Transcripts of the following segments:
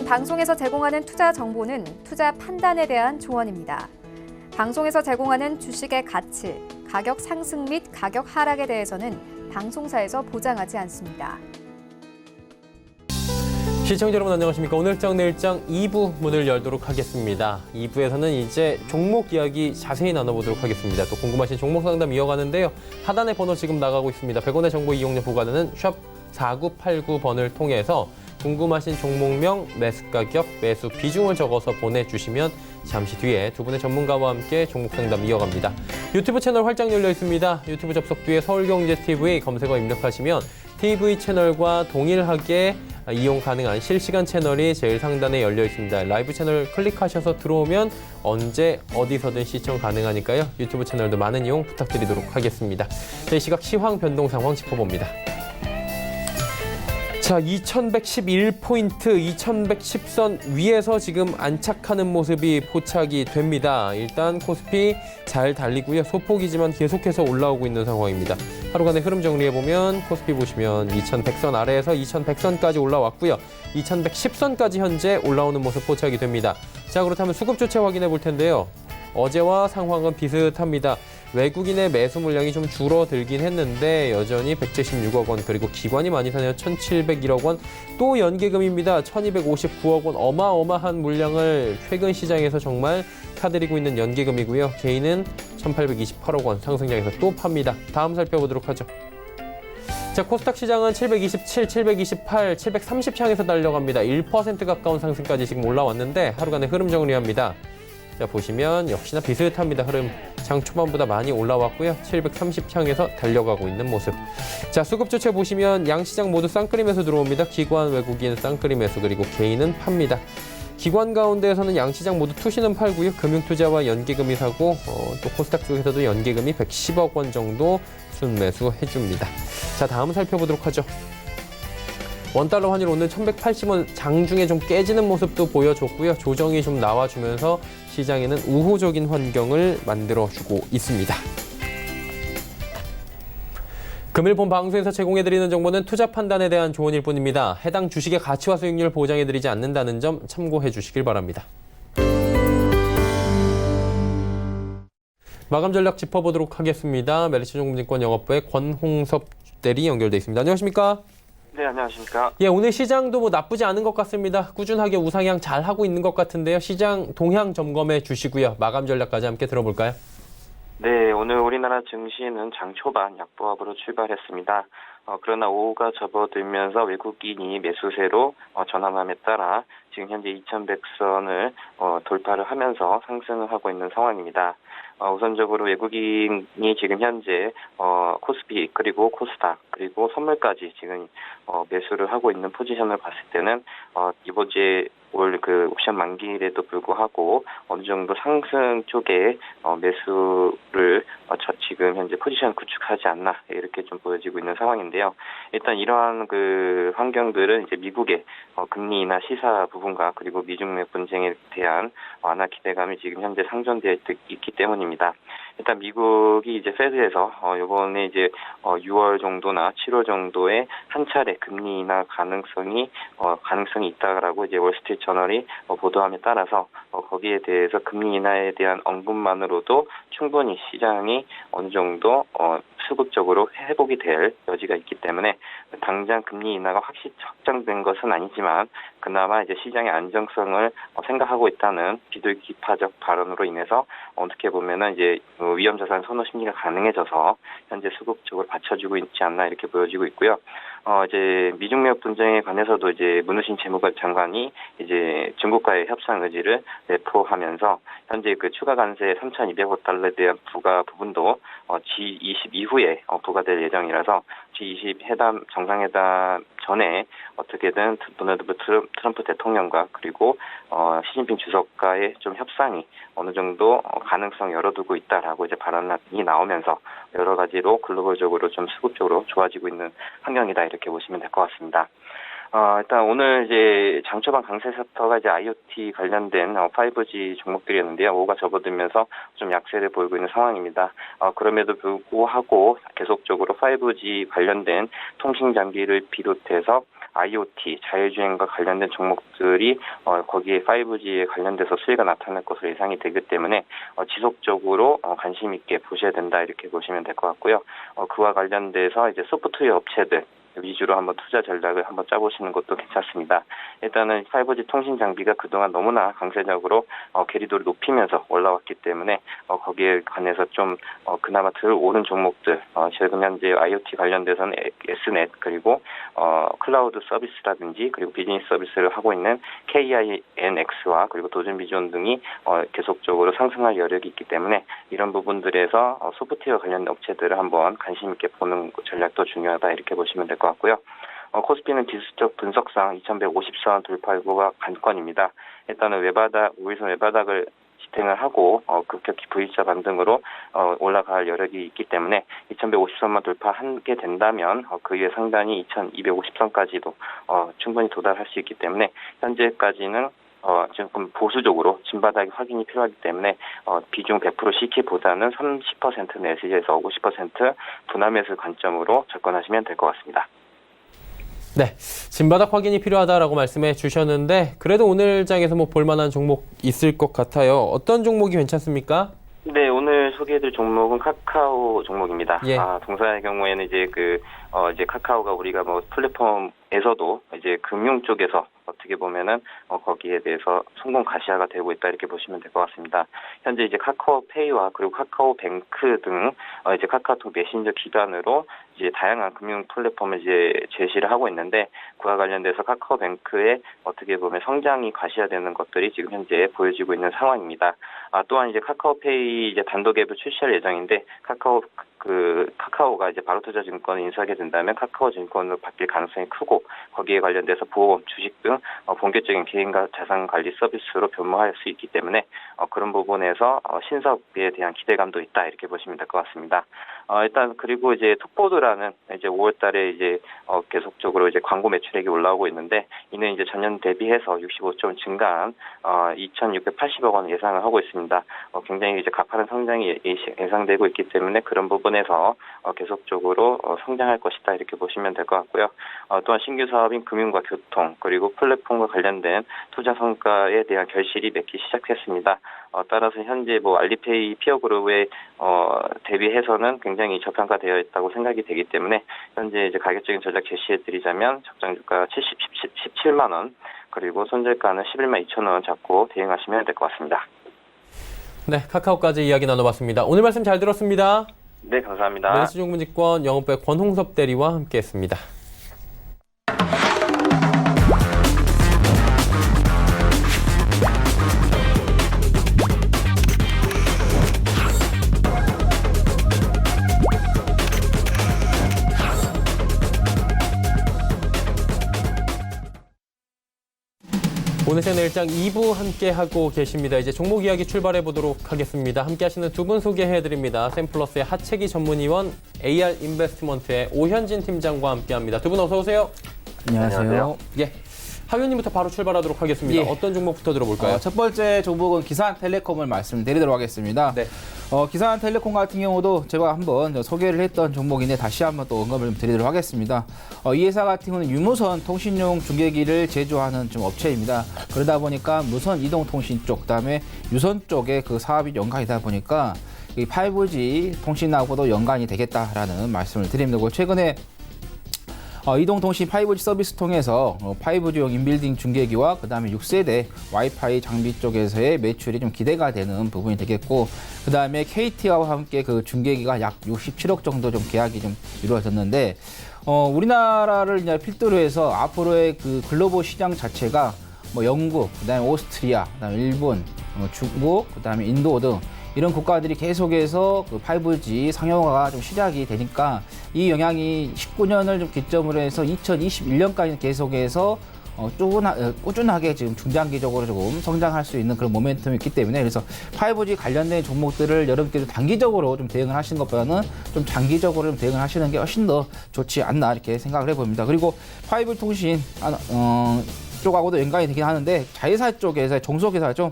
본 방송에서 제공하는 투자 정보는 투자 판단에 대한 조언입니다. 방송에서 제공하는 주식의 가치, 가격 상승 및 가격 하락에 대해서는 방송사에서 보장하지 않습니다. 시청자 여러분 안녕하십니까. 오늘장 내일장 2부 문을 열도록 하겠습니다. 2부에서는 이제 종목 이야기 자세히 나눠보도록 하겠습니다. 또 궁금하신 종목 상담 이어가는데요. 하단의 번호 지금 나가고 있습니다. 100원의 정보 이용료 부과되는 샵 4989번을 통해서 궁금하신 종목명, 매수 가격, 매수 비중을 적어서 보내주시면 잠시 뒤에 두 분의 전문가와 함께 종목 상담 이어갑니다. 유튜브 채널 활짝 열려 있습니다. 유튜브 접속 뒤에 서울경제TV 검색어 입력하시면 TV 채널과 동일하게 이용 가능한 실시간 채널이 제일 상단에 열려 있습니다. 라이브 채널 클릭하셔서 들어오면 언제 어디서든 시청 가능하니까요. 유튜브 채널도 많은 이용 부탁드리도록 하겠습니다. 이 시각 시황 변동 상황 짚어봅니다. 자, 2111포인트, 2110선 위에서 지금 안착하는 모습이 포착이 됩니다. 일단 코스피 잘 달리고요. 소폭이지만 계속해서 올라오고 있는 상황입니다. 하루간의 흐름 정리해보면 코스피 보시면 2100선 아래에서 2100선까지 올라왔고요. 2110선까지 현재 올라오는 모습 포착이 됩니다. 자, 그렇다면 수급 조치 확인해 볼 텐데요. 어제와 상황은 비슷합니다. 외국인의 매수 물량이 좀 줄어들긴 했는데 여전히 176억 원, 그리고 기관이 많이 사네요. 1,701억 원, 또 연계금입니다. 1,259억 원, 어마어마한 물량을 최근 시장에서 정말 사들이고 있는 연계금이고요. 개인은 1,828억 원 상승장에서 또 팝니다. 다음 살펴보도록 하죠. 자, 코스닥 시장은 727, 728, 730 향해서 달려갑니다. 1% 가까운 상승까지 지금 올라왔는데 하루간의 흐름 정리합니다. 자, 보시면 역시나 비슷합니다. 흐름 장 초반보다 많이 올라왔고요. 730 향해서 달려가고 있는 모습. 자, 수급 조치 보시면 양 시장 모두 쌍끌이 매수 들어옵니다. 기관, 외국인 쌍끌이 매수, 그리고 개인은 팝니다. 기관 가운데에서는 양 시장 모두 투시는 팔고요. 금융투자와 연계금이 사고 또 코스닥 쪽에서도 연계금이 110억 원 정도 순매수 해줍니다. 자, 다음 살펴보도록 하죠. 원달러 환율 오늘 1180원 장중에 좀 깨지는 모습도 보여줬고요. 조정이 좀 나와주면서 시장에는 우호적인 환경을 만들어주고 있습니다. 금일 본 방송에서 제공해드리는 정보는 투자 판단에 대한 조언일 뿐입니다. 해당 주식의 가치와 수익률을 보장해드리지 않는다는 점 참고해 주시길 바랍니다. 마감 전략 짚어보도록 하겠습니다. 메리츠증권증권 영업부의 권홍섭 대리 연결돼 있습니다. 안녕하십니까? 네, 안녕하십니까. 예, 오늘 시장도 뭐 나쁘지 않은 것 같습니다. 꾸준하게 우상향 잘 하고 있는 것 같은데요. 시장 동향 점검해 주시고요. 마감 전략까지 함께 들어볼까요? 네, 오늘 우리나라 증시는 장 초반 약보합으로 출발했습니다. 그러나 오후가 접어들면서 외국인이 매수세로 전환함에 따라 지금 현재 2100선을 돌파를 하면서 상승을 하고 있는 상황입니다. 우선적으로 외국인이 지금 현재 코스피 그리고 코스닥 그리고 선물까지 지금 매수를 하고 있는 포지션을 봤을 때는 이번 주에 올 그 옵션 만기일에도 불구하고 어느 정도 상승 쪽에 매수를 지금 현재 포지션 구축하지 않나 이렇게 좀 보여지고 있는 상황인데요. 일단 이러한 그 환경들은 이제 미국의 금리나 시사 부분과 그리고 미중미 분쟁에 대한 완화 기대감이 지금 현재 상존되어 있기 때문입니다. 일단 미국이 이제 페드에서 이번에 이제 6월 정도나 7월 정도에 한 차례 금리 인하 가능성이 있다라고 이제 월스트리트 저널이 보도함에 따라서 거기에 대해서 금리 인하에 대한 언급만으로도 충분히 시장이 어느 정도 수급적으로 회복이 될 여지가 있기 때문에 당장 금리 인하가 확정된 것은 아니지만 그나마 이제 시장의 안정성을 생각하고 있다는 비둘기파적 발언으로 인해서 어떻게 보면은 이제 위험 자산 선호 심리가 가능해져서 현재 수급적으로 받쳐주고 있지 않나 이렇게 보여지고 있고요. 이제 미중무역 분쟁에 관해서도 이제 문우신 재무관 장관이 이제 중국과의 협상 의지를 내포하면서 현재 그 추가 관세 3,200억 달러에 대한 부과 부분도 G20 이후에 부과될 예정이라서 G20 정상회담 전에 어떻게든 도널드 트럼프 대통령과 그리고 시진핑 주석과의 좀 협상이 어느 정도 가능성 열어두고 있다라고 이제 발언이 나오면서 여러 가지로 글로벌적으로 좀 수급적으로 좋아지고 있는 환경이다 이렇게 보시면 될 것 같습니다. 일단 오늘 이제 장초반 강세 섹터가 이제 IoT 관련된 5G 종목들이었는데요. 오후가 접어들면서 좀 약세를 보이고 있는 상황입니다. 그럼에도 불구하고 계속적으로 5G 관련된 통신 장비를 비롯해서 IoT, 자율주행과 관련된 종목들이 거기에 5G에 관련돼서 수혜가 나타날 것으로 예상이 되기 때문에 지속적으로 관심 있게 보셔야 된다 이렇게 보시면 될 것 같고요. 그와 관련돼서 이제 소프트웨어 업체들 위주로 한번 투자 전략을 한번 짜보시는 것도 괜찮습니다. 일단은 5G 통신 장비가 그동안 너무나 강세적으로 괴리도를 높이면서 올라왔기 때문에 거기에 관해서 좀 그나마 덜 오른 종목들, 지금 현재 IoT 관련돼서는 S넷 그리고 클라우드 서비스라든지 그리고 비즈니스 서비스를 하고 있는 KINX와 그리고 도전비전 등이 계속적으로 상승할 여력이 있기 때문에 이런 부분들에서 소프트웨어 관련 업체들을 한번 관심 있게 보는 전략도 중요하다 이렇게 보시면 될 것 같고요. 코스피는 지수적 분석상 2150선 돌파 여부가 관건입니다. 일단은 우회선 외바닥을 지탱을 하고 급격히 V자 반등으로 올라갈 여력이 있기 때문에 2150선만 돌파하게 된다면 그 이후에 상단이 2250선까지도 충분히 도달할 수 있기 때문에 현재까지는 조금 보수적으로 진바닥이 확인이 필요하기 때문에 비중 100% CK보다는 30% 내지에서 50% 분할매수 관점으로 접근하시면 될 것 같습니다. 네, 진바닥 확인이 필요하다라고 말씀해 주셨는데 그래도 오늘 장에서 뭐 볼만한 종목 있을 것 같아요. 어떤 종목이 괜찮습니까? 네, 오늘 소개해드릴 종목은 카카오 종목입니다. 예. 동사의 경우에는 이제 이제 카카오가 우리가 뭐 플랫폼에서도 이제 금융 쪽에서 어떻게 보면은 거기에 대해서 성공 가시화가 되고 있다 이렇게 보시면 될 것 같습니다. 현재 이제 카카오페이와 그리고 카카오뱅크 등 이제 카카오톡 메신저 기반으로 이제 다양한 금융 플랫폼을 이제 제시를 하고 있는데 그와 관련돼서 카카오뱅크의 어떻게 보면 성장이 가시화되는 것들이 지금 현재 보여지고 있는 상황입니다. 또한 이제 카카오페이 이제 단독 앱을 출시할 예정인데 카카오가 이제 바로투자증권을 인수하게 된다면 카카오증권으로 바뀔 가능성이 크고 거기에 관련돼서 보험, 주식 등 본격적인 개인과 자산 관리 서비스로 변모할 수 있기 때문에 그런 부분에서 신사업에 대한 기대감도 있다 이렇게 보시면 될 것 같습니다. 일단 그리고 이제 톡보드라는 이제 5월달에 이제 계속적으로 이제 광고 매출액이 올라오고 있는데 이는 이제 전년 대비해서 65점 증가한 2,680억 원 예상을 하고 있습니다. 굉장히 이제 가파른 성장이 예상되고 있기 때문에 그런 부분에서 계속적으로 성장할 것이다 이렇게 보시면 될 것 같고요. 또한 신규 사업인 금융과 교통 그리고 플랫폼과 관련된 투자 성과에 대한 결실이 맺기 시작했습니다. 따라서 현재 뭐 알리페이 피어그룹에 대비해서는 굉장히 저평가되어 있다고 생각이 되기 때문에 현재 이제 가격적인 전략 제시해드리자면 적정 주가 17만 원 그리고 손절가는 11만 2천 원 잡고 대응하시면 될 것 같습니다. 네, 카카오까지 이야기 나눠봤습니다. 오늘 말씀 잘 들었습니다. 네, 감사합니다. 메리츠증권직권 영업부의 권홍섭 대리와 함께했습니다. 오늘 새내일장 2부 함께하고 계십니다. 이제 종목 이야기 출발해 보도록 하겠습니다. 함께하시는 두 분 소개해드립니다. 샘플러스의 하채기 전문위원, AR 인베스트먼트의 오현진 팀장과 함께합니다. 두 분 어서 오세요. 안녕하세요. 예, 하 의원님부터 바로 출발하도록 하겠습니다. 예. 어떤 종목부터 들어볼까요? 첫 번째 종목은 기산텔레콤을 말씀드리도록 하겠습니다. 네. 기산텔레콤 같은 경우도 제가 한번 소개를 했던 종목인데 다시 한번 또 언급을 좀 드리도록 하겠습니다. 이 회사 같은 경우는 유무선 통신용 중계기를 제조하는 좀 업체입니다. 그러다 보니까 무선 이동통신 쪽, 그다음에 유선 쪽에 그 사업이 연관이다 보니까 이 5G 통신하고도 연관이 되겠다라는 말씀을 드립니다. 최근에 이동통신 5G 서비스 통해서 5G용 인빌딩 중계기와 그다음에 6세대 와이파이 장비 쪽에서의 매출이 좀 기대가 되는 부분이 되겠고, 그다음에 KT와 함께 그 중계기가 약 67억 정도 좀 계약이 좀 이루어졌는데, 우리나라를 이제 필두로 해서 앞으로의 그 글로벌 시장 자체가 뭐 영국, 그다음에 오스트리아, 그다음에 일본, 중국, 그다음에 인도 등 이런 국가들이 계속해서 그 5G 상용화가 좀 시작이 되니까 이 영향이 19년을 좀 기점으로 해서 2021년까지 계속해서 꾸준하게 지금 중장기적으로 조금 성장할 수 있는 그런 모멘텀이 있기 때문에, 그래서 5G 관련된 종목들을 여러분께 좀 단기적으로 좀 대응을 하시는 것보다는 좀 장기적으로 좀 대응을 하시는 게 훨씬 더 좋지 않나 이렇게 생각을 해봅니다. 그리고 5G 통신 쪽하고도 연관이 되긴 하는데 자회사 쪽에서 종속회사죠.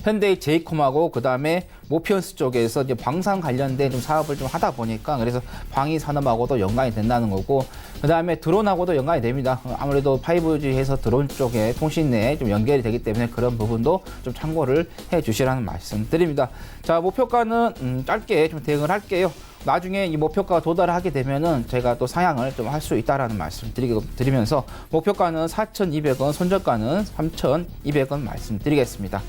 현대의 제이콤하고 그다음에 모피언스 쪽에서 이제 방산 관련된 좀 사업을 좀 하다 보니까 그래서 방위 산업하고도 연관이 된다는 거고 그다음에 드론하고도 연관이 됩니다. 아무래도 5G에서 드론 쪽에 통신 내에 좀 연결이 되기 때문에 그런 부분도 좀 참고를 해 주시라는 말씀 드립니다. 자, 목표가는 짧게 좀 대응을 할게요. 나중에 이 목표가가 도달하게 되면은 제가 또 상향을 좀 할 수 있다라는 말씀 드리면서 목표가는 4,200원, 손절가는 3,200원 말씀드리겠습니다.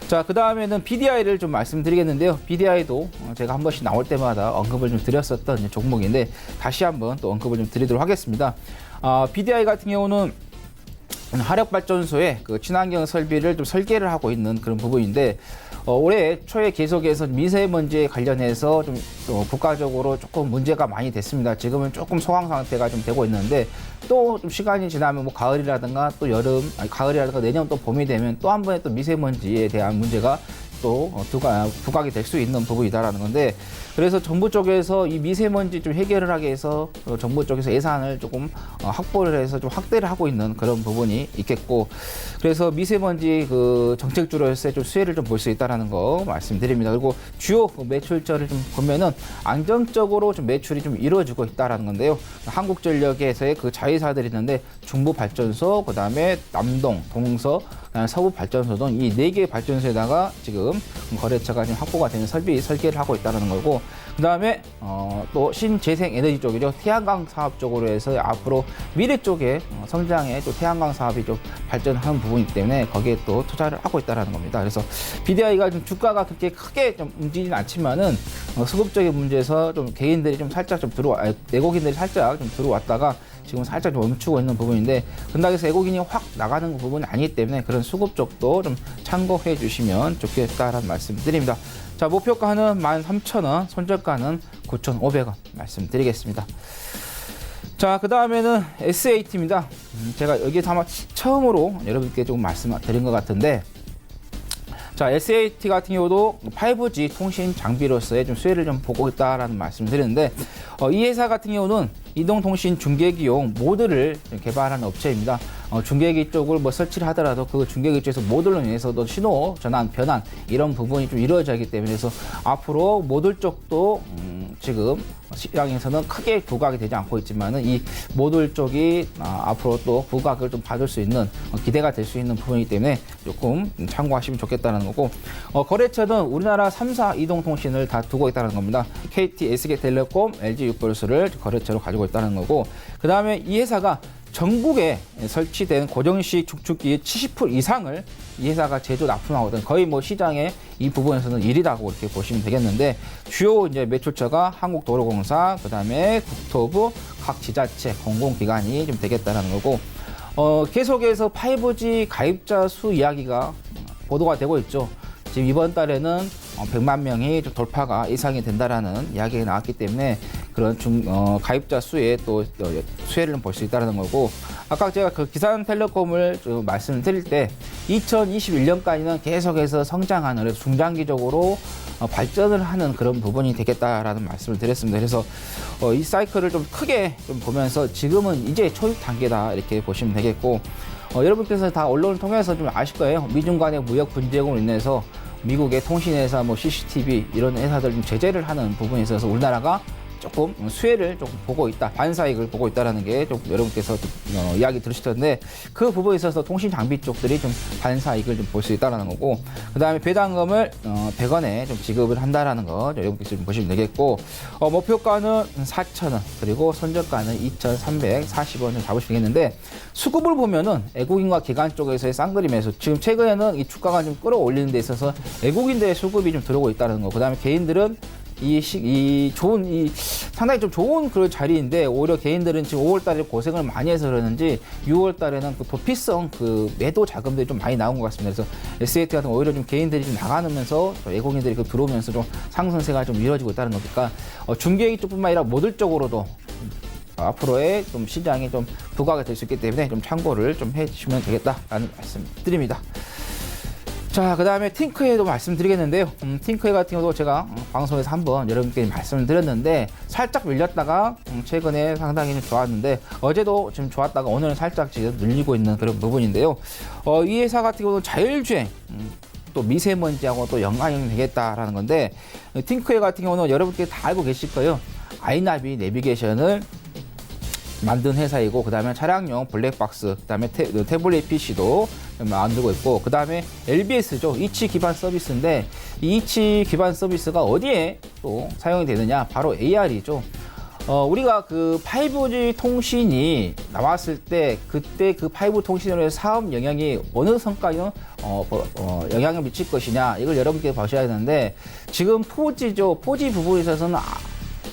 자, 그 다음에는 BDI를 좀 말씀드리겠는데요. BDI도 제가 한 번씩 나올 때마다 언급을 좀 드렸었던 종목인데 다시 한번 또 언급을 좀 드리도록 하겠습니다. BDI 같은 경우는 화력발전소에 그 친환경 설비를 좀 설계를 하고 있는 그런 부분인데 올해 초에 계속해서 미세먼지에 관련해서 좀 국가적으로 조금 문제가 많이 됐습니다. 지금은 조금 소강 상태가 좀 되고 있는데 또 좀 시간이 지나면 뭐 가을이라든가 또 여름, 가을이라든가 내년 또 봄이 되면 또 한 번에 또 미세먼지에 대한 문제가 또 부각이 될 수 있는 부분이다라는 건데 그래서 정부 쪽에서 이 미세먼지 좀 해결을 하기 위해서 정부 쪽에서 예산을 조금 확보를 해서 좀 확대를 하고 있는 그런 부분이 있겠고 그래서 미세먼지 그 정책주로서의 좀 수혜를 좀 볼 수 있다라는 거 말씀드립니다. 그리고 주요 매출처를 좀 보면은 안정적으로 좀 매출이 좀 이루어지고 있다라는 건데요. 한국전력에서의 그 자회사들이 있는데 중부발전소, 그다음에 남동, 동서, 서부발전소 등 이 4개의 발전소에다가 지금 거래처가 지금 확보가 되는 설비 설계를 하고 있다는 거고 그 다음에 또 신재생에너지 쪽이죠. 태양광 사업 쪽으로 해서 앞으로 미래 쪽에 성장에 또 태양광 사업이 좀 발전하는 부분이기 때문에 거기에 또 투자를 하고 있다는 겁니다. 그래서 BDI가 좀 주가가 그렇게 크게 좀 움직이진 않지만은 수급적인 문제에서 좀 개인들이 좀 살짝 좀 외국인들이 살짝 좀 들어왔다가 지금 살짝 좀 멈추고 있는 부분인데 그렇다고 해서 외국인이 확 나가는 부분은 아니기 때문에 그런 수급 쪽도 좀 참고해 주시면 좋겠다라는 말씀 드립니다. 자, 목표가는 13,000원, 손절가는 9,500원 말씀드리겠습니다. 자, 그 다음에는 SAT입니다. 제가 여기서 아마 처음으로 여러분께 조금 말씀드린 것 같은데 자, SAT 같은 경우도 5G 통신 장비로서의 좀 수혜를 좀 보고 있다라는 말씀을 드리는데 이 회사 같은 경우는 이동통신 중계기용 모듈을 개발하는 업체입니다. 중계기 쪽을 뭐 설치를 하더라도 그 중계기 쪽에서 모듈로 인해서도 신호 전환, 변환 이런 부분이 좀 이루어지기 때문에 그래서 앞으로 모듈 쪽도 지금 시장에서는 크게 부각이 되지 않고 있지만은 이 모듈 쪽이 앞으로 또 부각을 좀 받을 수 있는 기대가 될 수 있는 부분이기 때문에 조금 참고하시면 좋겠다는 거고 거래처는 우리나라 3사 이동통신을 다 두고 있다는 겁니다. KT, SK텔레콤, LG유플스를 거래처로 가지고 있다는 거고 그 다음에 이 회사가 전국에 설치된 고정식 축축기의 70% 이상을 이 회사가 제조 납품하거든. 거의 뭐 시장의 이 부분에서는 1위라고 이렇게 보시면 되겠는데 주요 이제 매출처가 한국도로공사, 그다음에 국토부, 각 지자체, 공공기관이 좀 되겠다는 거고 계속해서 5G 가입자 수 이야기가 보도가 되고 있죠. 지금 이번 달에는 100만 명이 좀 돌파가 이상이 된다라는 이야기가 나왔기 때문에 그런 가입자 수에 또 수혜를 볼 수 있다는 거고 아까 제가 그 기산텔레콤을 좀 말씀드릴 때 2021년까지는 계속해서 성장하는 그래서 중장기적으로 발전을 하는 그런 부분이 되겠다라는 말씀을 드렸습니다. 그래서 이 사이클을 좀 크게 좀 보면서 지금은 이제 초입 단계다 이렇게 보시면 되겠고 여러분께서 다 언론을 통해서 좀 아실 거예요. 미중 간의 무역 분쟁으로 인해서 미국의 통신회사, 뭐 CCTV 이런 회사들 좀 제재를 하는 부분에 있어서 우리나라가 조금 수혜를 조금 보고 있다, 반사이익을 보고 있다라는 게 좀 여러분께서 이야기 들으실 텐데 그 부분에 있어서 통신 장비 쪽들이 좀 반사이익을 좀 볼 수 있다라는 거고 그 다음에 배당금을 100원에 좀 지급을 한다라는 거 여러분께서 좀 보시면 되겠고 목표가는 4,000원 그리고 손절가는 2,340원을 잡으시면 되겠는데 수급을 보면은 외국인과 기관 쪽에서의 쌍그림에서 지금 최근에는 이 주가가 좀 끌어올리는 데 있어서 외국인들의 수급이 좀 들어오고 있다는 거. 그 다음에 개인들은 상당히 좀 좋은 그런 자리인데 오히려 개인들은 지금 5월 달에 고생을 많이 해서 그러는지 6월 달에는 그 도피성 그 매도 자금들이 좀 많이 나온 것 같습니다. 그래서 SAT 같은 오히려 좀 개인들이 좀 나가면서 외국인들이 그 들어오면서 좀 상승세가 좀 이루어지고 있다는 거니까 중개기 쪽뿐만 아니라 모듈 쪽으로도 앞으로의 좀 시장이 좀 부각이 될 수 있기 때문에 좀 참고를 좀 해주시면 되겠다라는 말씀 드립니다. 자, 그 다음에 팅크회도 말씀드리겠는데요. 팅크회 같은 경우도 제가 방송에서 한번 여러분께 말씀을 드렸는데 살짝 밀렸다가 최근에 상당히 좀 좋았는데 어제도 지금 좋았다가 오늘은 살짝 지금 늘리고 있는 그런 부분인데요. 이 회사 같은 경우는 자율주행 또 미세먼지하고 또 연관이 되겠다라는 건데 팅크웨어 같은 경우는 여러분께 다 알고 계실 거예요. 아이나비 내비게이션을 만든 회사이고 그다음에 차량용 블랙박스, 그다음에 태블릿 PC도 만들고 있고 그다음에 LBS죠. 이치 기반 서비스인데 이 이치 기반 서비스가 어디에 또 사용이 되느냐? 바로 AR이죠. 우리가 그 5G 통신이 나왔을 때 그때 그 5G 통신으로 해서 사업 영향이 어느 선까지는 영향을 미칠 것이냐 이걸 여러분께 보셔야 되는데 지금 4G죠. 4G 부분에 있어서는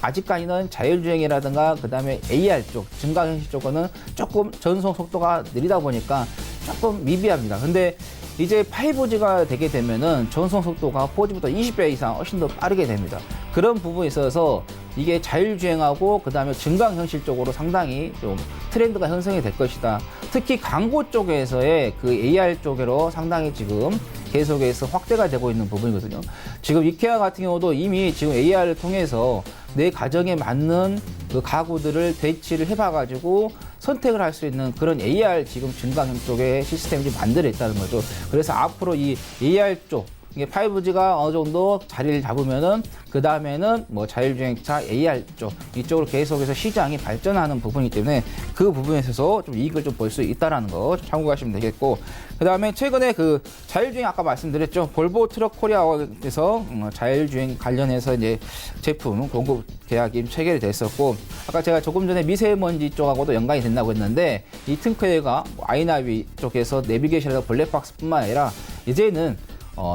아직까지는 자율주행이라든가 그다음에 AR 쪽, 증강현실 쪽은 조금 전송 속도가 느리다 보니까 조금 미비합니다. 근데 이제 5G가 되게 되면은 전송 속도가 4G보다 20배 이상 훨씬 더 빠르게 됩니다. 그런 부분에 있어서 이게 자율주행하고 그다음에 증강현실 쪽으로 상당히 좀 트렌드가 형성이 될 것이다. 특히 광고 쪽에서의 그 AR 쪽으로 상당히 지금 계속해서 확대가 되고 있는 부분이거든요. 지금 이케아 같은 경우도 이미 지금 AR을 통해서 내 가정에 맞는 그 가구들을 배치를 해봐가지고 선택을 할 수 있는 그런 AR 지금 증강형 쪽의 시스템이 좀 만들어 있다는 거죠. 그래서 앞으로 이 AR 쪽, 이게 5G가 어느 정도 자리를 잡으면은 그 다음에는 뭐 자율주행차 AR 쪽 이쪽으로 계속해서 시장이 발전하는 부분이기 때문에 그 부분에 있어서 좀 이익을 좀 볼 수 있다라는 거 참고하시면 되겠고 그 다음에 최근에 그 자율주행 아까 말씀드렸죠. 볼보 트럭 코리아에서 자율주행 관련해서 이제 제품 공급 계약이 체결이 됐었고 아까 제가 조금 전에 미세먼지 쪽하고도 연관이 된다고 했는데 이 팅크웨어가 아이나비 쪽에서 내비게이션과 블랙박스뿐만 아니라 이제는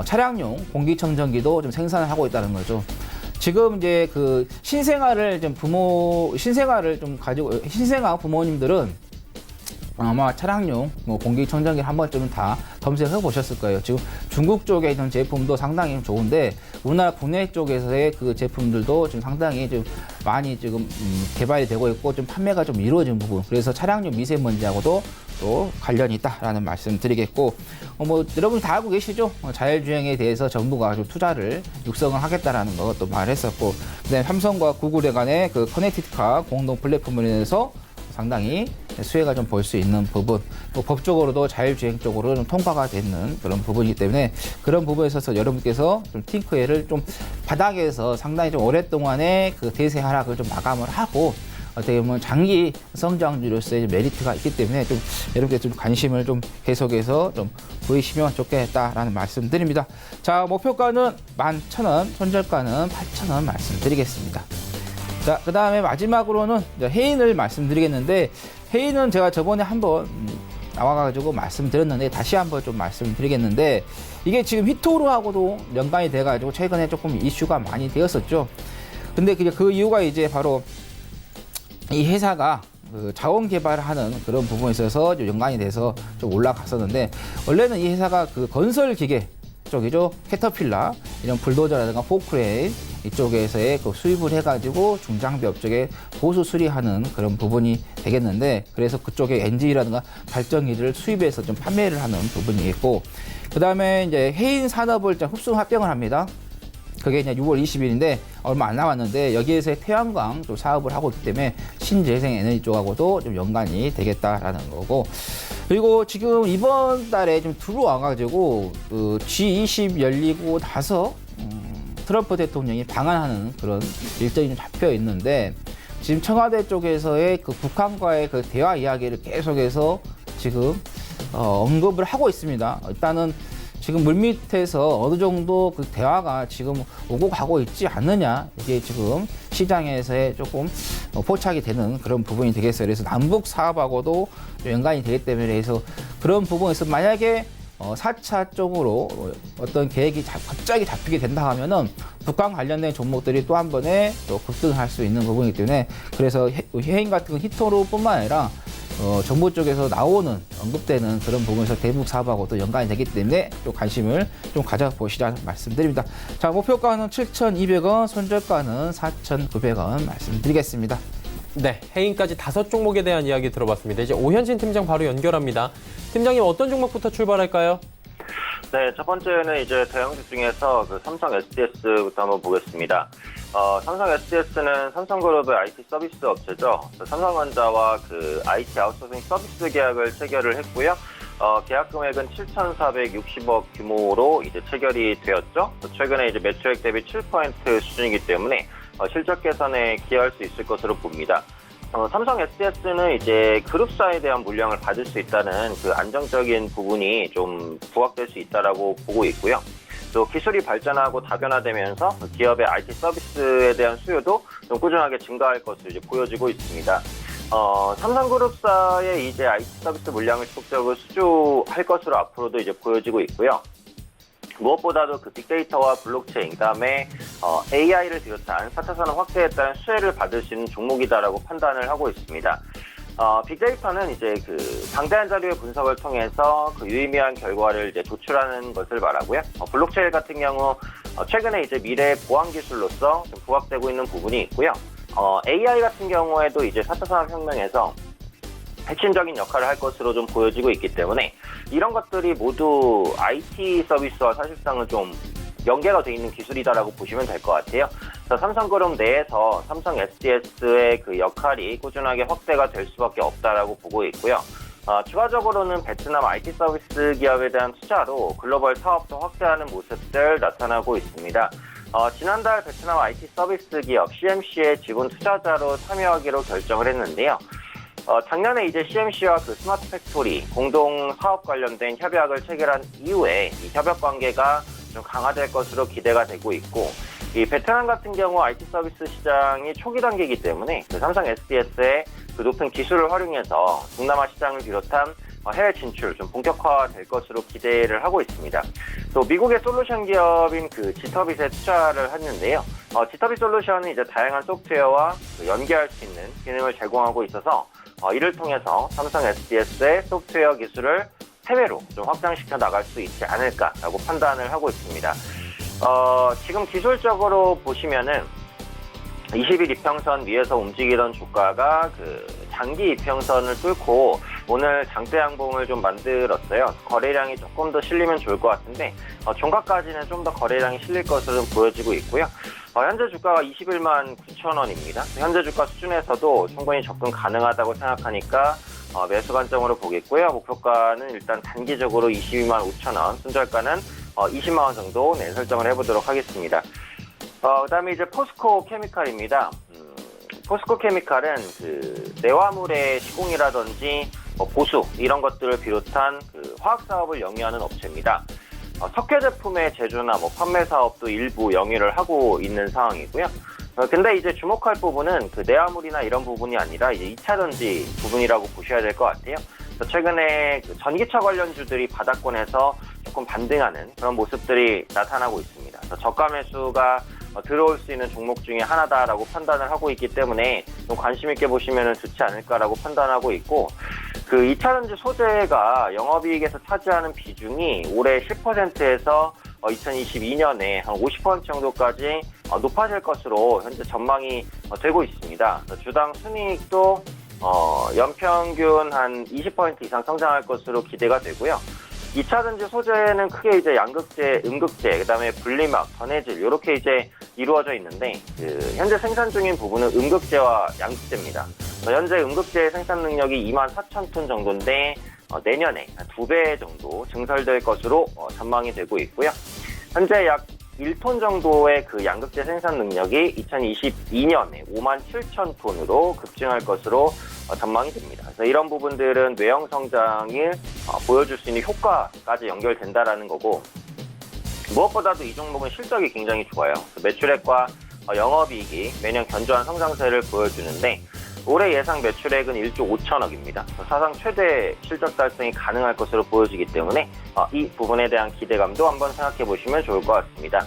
차량용 공기청정기도 좀 생산을 하고 있다는 거죠. 지금 이제 그 신생아를 좀 가지고 신생아 부모님들은 아마 차량용 공기청정기를 한 번쯤은 다 검색해 보셨을 거예요. 지금 중국 쪽에 있는 제품도 상당히 좋은데 우리나라 국내 쪽에서의 그 제품들도 지금 상당히 좀 많이 지금 개발이 되고 있고 좀 판매가 좀 이루어진 부분. 그래서 차량용 미세먼지하고도 또 관련이 있다라는 말씀 드리겠고 뭐 여러분 다 알고 계시죠? 자율주행에 대해서 정부가 좀 투자를 육성을 하겠다라는 것도 말했었고 그다음에 삼성과 구글에 간의 그 커넥티드카 공동 플랫폼을 인해서 상당히 수혜가 좀 볼 수 있는 부분, 또 법적으로도 자율주행 쪽으로 좀 통과가 되는 그런 부분이기 때문에 그런 부분에 있어서 여러분께서 좀 팅크웨어를 좀 바닥에서 상당히 좀 오랫동안의 그 대세 하락을 좀 마감을 하고 어떻게 보면 장기 성장주로서의 메리트가 있기 때문에 좀 여러분께 좀 관심을 좀 계속해서 좀 보이시면 좋겠다라는 말씀 드립니다. 자, 목표가는 11,000원, 손절가는 8,000원 말씀드리겠습니다. 자, 그 다음에 마지막으로는 해인을 말씀드리겠는데 해인은 제가 저번에 한번 나와가지고 말씀드렸는데 다시 한번 좀 말씀드리겠는데 이게 지금 히토로하고도 연관이 돼가지고 최근에 조금 이슈가 많이 되었었죠. 근데 그 이유가 이제 바로 이 회사가 그 자원 개발을 하는 그런 부분에 있어서 좀 연관이 돼서 좀 올라갔었는데 원래는 이 회사가 그 건설 기계 쪽이죠. 캐터필라 이런 불도저라든가 포크레인 이쪽에서의 그 수입을 해가지고 중장비 업적에 보수 수리하는 그런 부분이 되겠는데 그래서 그쪽에 엔진이라든가 발전기를 수입해서 좀 판매를 하는 부분이 있고 그 다음에 이제 해인 산업을 흡수 합병을 합니다. 그게 이제 6월 20일인데 얼마 안 남았는데 여기에서 태양광 좀 사업을 하고 있기 때문에 신재생 에너지 쪽하고도 좀 연관이 되겠다라는 거고 그리고 지금 이번 달에 좀 들어와가지고 그 G20 열리고 나서 트럼프 대통령이 방한하는 그런 일정이 좀 잡혀 있는데 지금 청와대 쪽에서의 그 북한과의 그 대화 이야기를 계속해서 지금 언급을 하고 있습니다. 일단은 지금 물밑에서 어느 정도 그 대화가 지금 오고 가고 있지 않느냐 이게 지금 시장에서의 조금 포착이 되는 그런 부분이 되겠어요. 그래서 남북 사업하고도 연관이 되기 때문에 그래서 그런 부분에서 만약에 4차 쪽으로 어떤 계획이 갑자기 잡히게 된다 하면은 북한 관련된 종목들이 또 한 번에 또 급등을 할 수 있는 부분이기 때문에 그래서 해인 같은 건 히토로뿐만 아니라 정부 쪽에서 나오는 언급되는 그런 부분에서 대북 사업하고도 연관이 되기 때문에 또 관심을 좀 가져보시라는 말씀드립니다. 자, 목표가는 7,200원, 손절가는 4,900원 말씀드리겠습니다. 네, 해인까지 5종목에 대한 이야기 들어봤습니다. 이제 오현진 팀장 바로 연결합니다. 팀장님 어떤 종목부터 출발할까요? 네, 첫 번째는 이제 대형주 중에서 그 삼성 SDS부터 한번 보겠습니다. 삼성 SDS는 삼성그룹의 IT 서비스 업체죠. 삼성전자와 그 IT 아웃소싱 서비스 계약을 체결을 했고요. 계약 금액은 7,460억 규모로 이제 체결이 되었죠. 최근에 이제 매출액 대비 7% 수준이기 때문에 실적 개선에 기여할 수 있을 것으로 봅니다. 삼성 SDS는 이제 그룹사에 대한 물량을 받을 수 있다는 그 안정적인 부분이 좀 부각될 수 있다라고 보고 있고요. 또 기술이 발전하고 다변화되면서 기업의 IT 서비스에 대한 수요도 좀 꾸준하게 증가할 것으로 이제 보여지고 있습니다. 삼성그룹사의 이제 IT 서비스 물량을 지속적으로 수주할 것으로 앞으로도 이제 보여지고 있고요. 무엇보다도 그 빅데이터와 블록체인, 그다음에 AI를 비롯한 4차 산업 확대에 따른 수혜를 받을 수 있는 종목이다라고 판단을 하고 있습니다. 빅데이터는 이제 그 방대한 자료의 분석을 통해서 그 유의미한 결과를 이제 도출하는 것을 말하고요. 블록체인 같은 경우 최근에 이제 미래 보안 기술로서 좀 부각되고 있는 부분이 있고요. AI 같은 경우에도 이제 4차 산업 혁명에서 핵심적인 역할을 할 것으로 좀 보여지고 있기 때문에 이런 것들이 모두 IT 서비스와 사실상은 좀 연계가 돼 있는 기술이다라고 보시면 될 것 같아요. 그래서 삼성그룹 내에서 삼성 SDS의 그 역할이 꾸준하게 확대가 될 수밖에 없다라고 보고 있고요. 추가적으로는 베트남 IT 서비스 기업에 대한 투자로 글로벌 사업도 확대하는 모습들 나타나고 있습니다. 지난달 베트남 IT 서비스 기업 CMC의 지분 투자자로 참여하기로 결정을 했는데요. 작년에 이제 CMC와 그 스마트 팩토리 공동 사업 관련된 협약을 체결한 이후에 이 협약 관계가 좀 강화될 것으로 기대가 되고 있고, 이 베트남 같은 경우 IT 서비스 시장이 초기 단계이기 때문에 그 삼성 SDS의 그 높은 기술을 활용해서 동남아 시장을 비롯한 해외 진출 좀 본격화될 것으로 기대를 하고 있습니다. 또 미국의 솔루션 기업인 그 지터빗에 투자를 했는데요. 지터빗 솔루션은 이제 다양한 소프트웨어와 연계할 수 있는 기능을 제공하고 있어서 이를 통해서 삼성 SDS의 소프트웨어 기술을 해외로 좀 확장시켜 나갈 수 있지 않을까라고 판단을 하고 있습니다. 지금 기술적으로 보시면은 20일 이평선 위에서 움직이던 주가가 그 장기 이평선을 뚫고 오늘 장대 양봉을 좀 만들었어요. 거래량이 조금 더 실리면 좋을 것 같은데 종가까지는 좀 더 거래량이 실릴 것으로 보여지고 있고요. 현재 주가가 21만 9천 원입니다. 현재 주가 수준에서도 충분히 접근 가능하다고 생각하니까 매수 관점으로 보겠고요. 목표가는 일단 단기적으로 22만 5천 원, 손절가는 20만 원 정도 설정을 해보도록 하겠습니다. 그다음에 이제 포스코 케미칼입니다. 포스코 케미칼은 그 내화물의 시공이라든지 보수 이런 것들을 비롯한 그 화학 사업을 영위하는 업체입니다. 석회 제품의 제조나 판매 사업도 일부 영위를 하고 있는 상황이고요. 근데 이제 주목할 부분은 그 내화물이나 이런 부분이 아니라 이제 2차 전지 부분이라고 보셔야 될 것 같아요. 최근에 그 전기차 관련주들이 바닥권에서 조금 반등하는 그런 모습들이 나타나고 있습니다. 저가 매수가 들어올 수 있는 종목 중에 하나다라고 판단을 하고 있기 때문에 좀 관심 있게 보시면 좋지 않을까라고 판단하고 있고, 그 2차 전지 소재가 영업이익에서 차지하는 비중이 올해 10%에서 2022년에 한 50% 정도까지 높아질 것으로 현재 전망이 되고 있습니다. 주당 순이익도 연평균 한 20% 이상 성장할 것으로 기대가 되고요. 2차 전지 소재는 크게 이제 양극재, 음극재, 그다음에 분리막, 전해질 이렇게 이제 이루어져 있는데 현재 생산 중인 부분은 음극재와 양극재입니다. 현재 음극재 생산 능력이 24,000톤 정도인데 내년에 한 2배 정도 증설될 것으로 전망이 되고 있고요. 현재 약 1톤 정도의 그 양극재 생산 능력이 2022년에 57,000톤으로 급증할 것으로 전망이 됩니다. 그래서 이런 부분들은 외형 성장을 보여줄 수 있는 효과까지 연결된다라는 거고, 무엇보다도 이 종목은 실적이 굉장히 좋아요. 매출액과 영업이익이 매년 견조한 성장세를 보여주는데 올해 예상 매출액은 1조 5천억입니다. 사상 최대 실적 달성이 가능할 것으로 보여지기 때문에 이 부분에 대한 기대감도 한번 생각해 보시면 좋을 것 같습니다.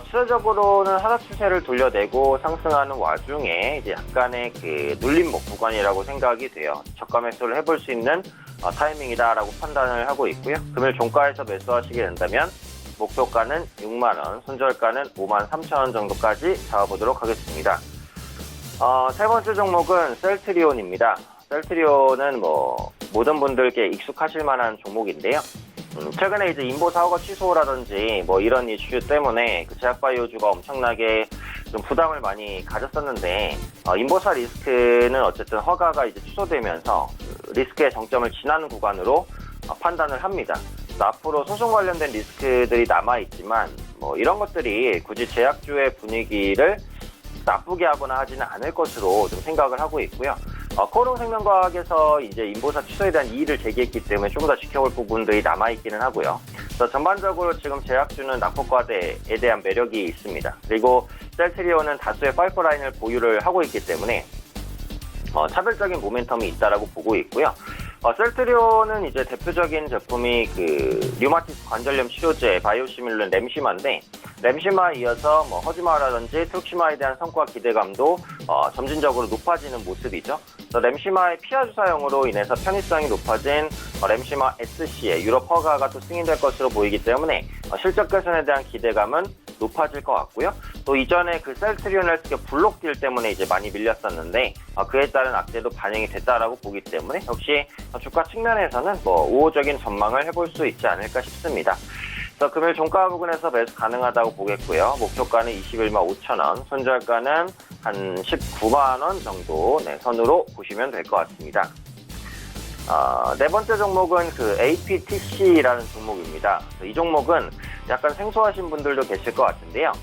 추세적으로는 하락 추세를 돌려내고 상승하는 와중에 이제 약간의 그 눌림목 구간이라고 생각이 돼요. 저가 매수를 해볼 수 있는 타이밍이다라고 판단을 하고 있고요. 금일 종가에서 매수하시게 된다면 목표가는 6만 원, 손절가는 5만 3천 원 정도까지 잡아보도록 하겠습니다. 세 번째 종목은 셀트리온입니다. 셀트리온은 모든 분들께 익숙하실 만한 종목인데요. 최근에 이제 인보 사고가 취소라든지 이런 이슈 때문에 그 제약바이오주가 엄청나게 좀 부담을 많이 가졌었는데 인보사 리스크는 어쨌든 허가가 이제 취소되면서 리스크의 정점을 지나는 구간으로 판단을 합니다. 앞으로 소송 관련된 리스크들이 남아있지만 뭐 이런 것들이 굳이 제약주의 분위기를 나쁘게 하거나 하지는 않을 것으로 좀 생각을 하고 있고요. 코오롱생명과학에서 이제 인보사 취소에 대한 이의를 제기했기 때문에 조금 더 지켜볼 부분들이 남아있기는 하고요. 그래서 전반적으로 지금 제약주는 낙폭과대에 대한 매력이 있습니다. 그리고 셀트리온은 다수의 파이프라인을 보유를 하고 있기 때문에 차별적인 모멘텀이 있다라고 보고 있고요. 셀트리온은 이제 대표적인 제품이 그 류마티스 관절염 치료제 바이오시밀른 램시마인데 램시마에 이어서 뭐 허지마라든지 트룩시마에 대한 성과 기대감도 점진적으로 높아지는 모습이죠. 그래서 램시마의 피하 주사용으로 인해서 편의성이 높아진 램시마 SC의 유럽 허가가 또 승인될 것으로 보이기 때문에 실적 개선에 대한 기대감은 높아질 것 같고요. 또 이전에 그 셀트리온 헬스케어 블록딜 때문에 이제 많이 밀렸었는데 그에 따른 악재도 반영이 됐다라고 보기 때문에 역시 주가 측면에서는 뭐 우호적인 전망을 해볼 수 있지 않을까 싶습니다. 그래서 금일 종가 부근에서 매수 가능하다고 보겠고요. 목표가는 21만 5천 원, 손절가는 한 19만 원 정도 선으로 보시면 될 것 같습니다. 네 번째 종목은 그 APTC라는 종목입니다. 이 종목은 약간 생소하신 분들도 계실 것 같은데요.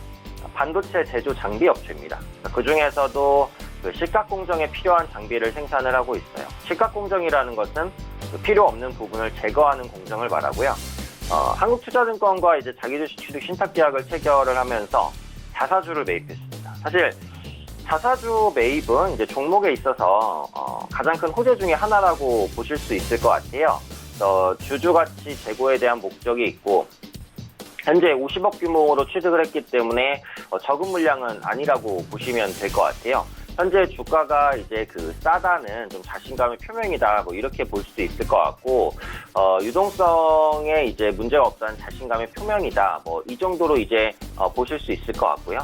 반도체 제조 장비 업체입니다. 그 중에서도 그 식각 공정에 필요한 장비를 생산을 하고 있어요. 식각 공정이라는 것은 그 필요 없는 부분을 제거하는 공정을 말하고요. 한국투자증권과 이제 자기주식 취득 신탁 계약을 체결을 하면서 자사주를 매입했습니다. 사실 자사주 매입은 이제 종목에 있어서 가장 큰 호재 중에 하나라고 보실 수 있을 것 같아요. 주주 가치 제고에 대한 목적이 있고 현재 50억 규모로 취득을 했기 때문에 적은 물량은 아니라고 보시면 될 것 같아요. 현재 주가가 이제 그 싸다는 좀 자신감의 표명이다, 뭐 이렇게 볼 수도 있을 것 같고, 유동성에 이제 문제가 없다는 자신감의 표명이다, 뭐 이 정도로 이제 보실 수 있을 것 같고요.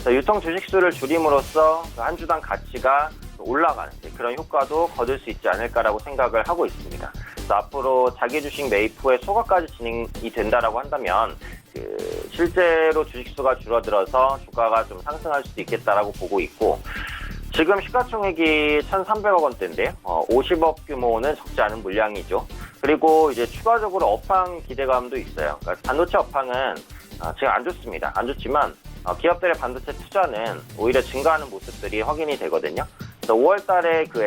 유통 주식수를 줄임으로써 한 주당 가치가 올라가는 그런 효과도 거둘 수 있지 않을까라고 생각을 하고 있습니다. 그래서 앞으로 자기 주식 매입 후에 소각까지 진행이 된다라고 한다면 실제로 주식수가 줄어들어서 주가가 좀 상승할 수도 있겠다라고 보고 있고, 지금 시가총액이 1,300억 원대인데요. 50억 규모는 적지 않은 물량이죠. 그리고 이제 추가적으로 업황 기대감도 있어요. 그러니까 반도체 업황은 지금 안 좋습니다. 안 좋지만 기업들의 반도체 투자는 오히려 증가하는 모습들이 확인이 되거든요. 그래서 5월 달에 그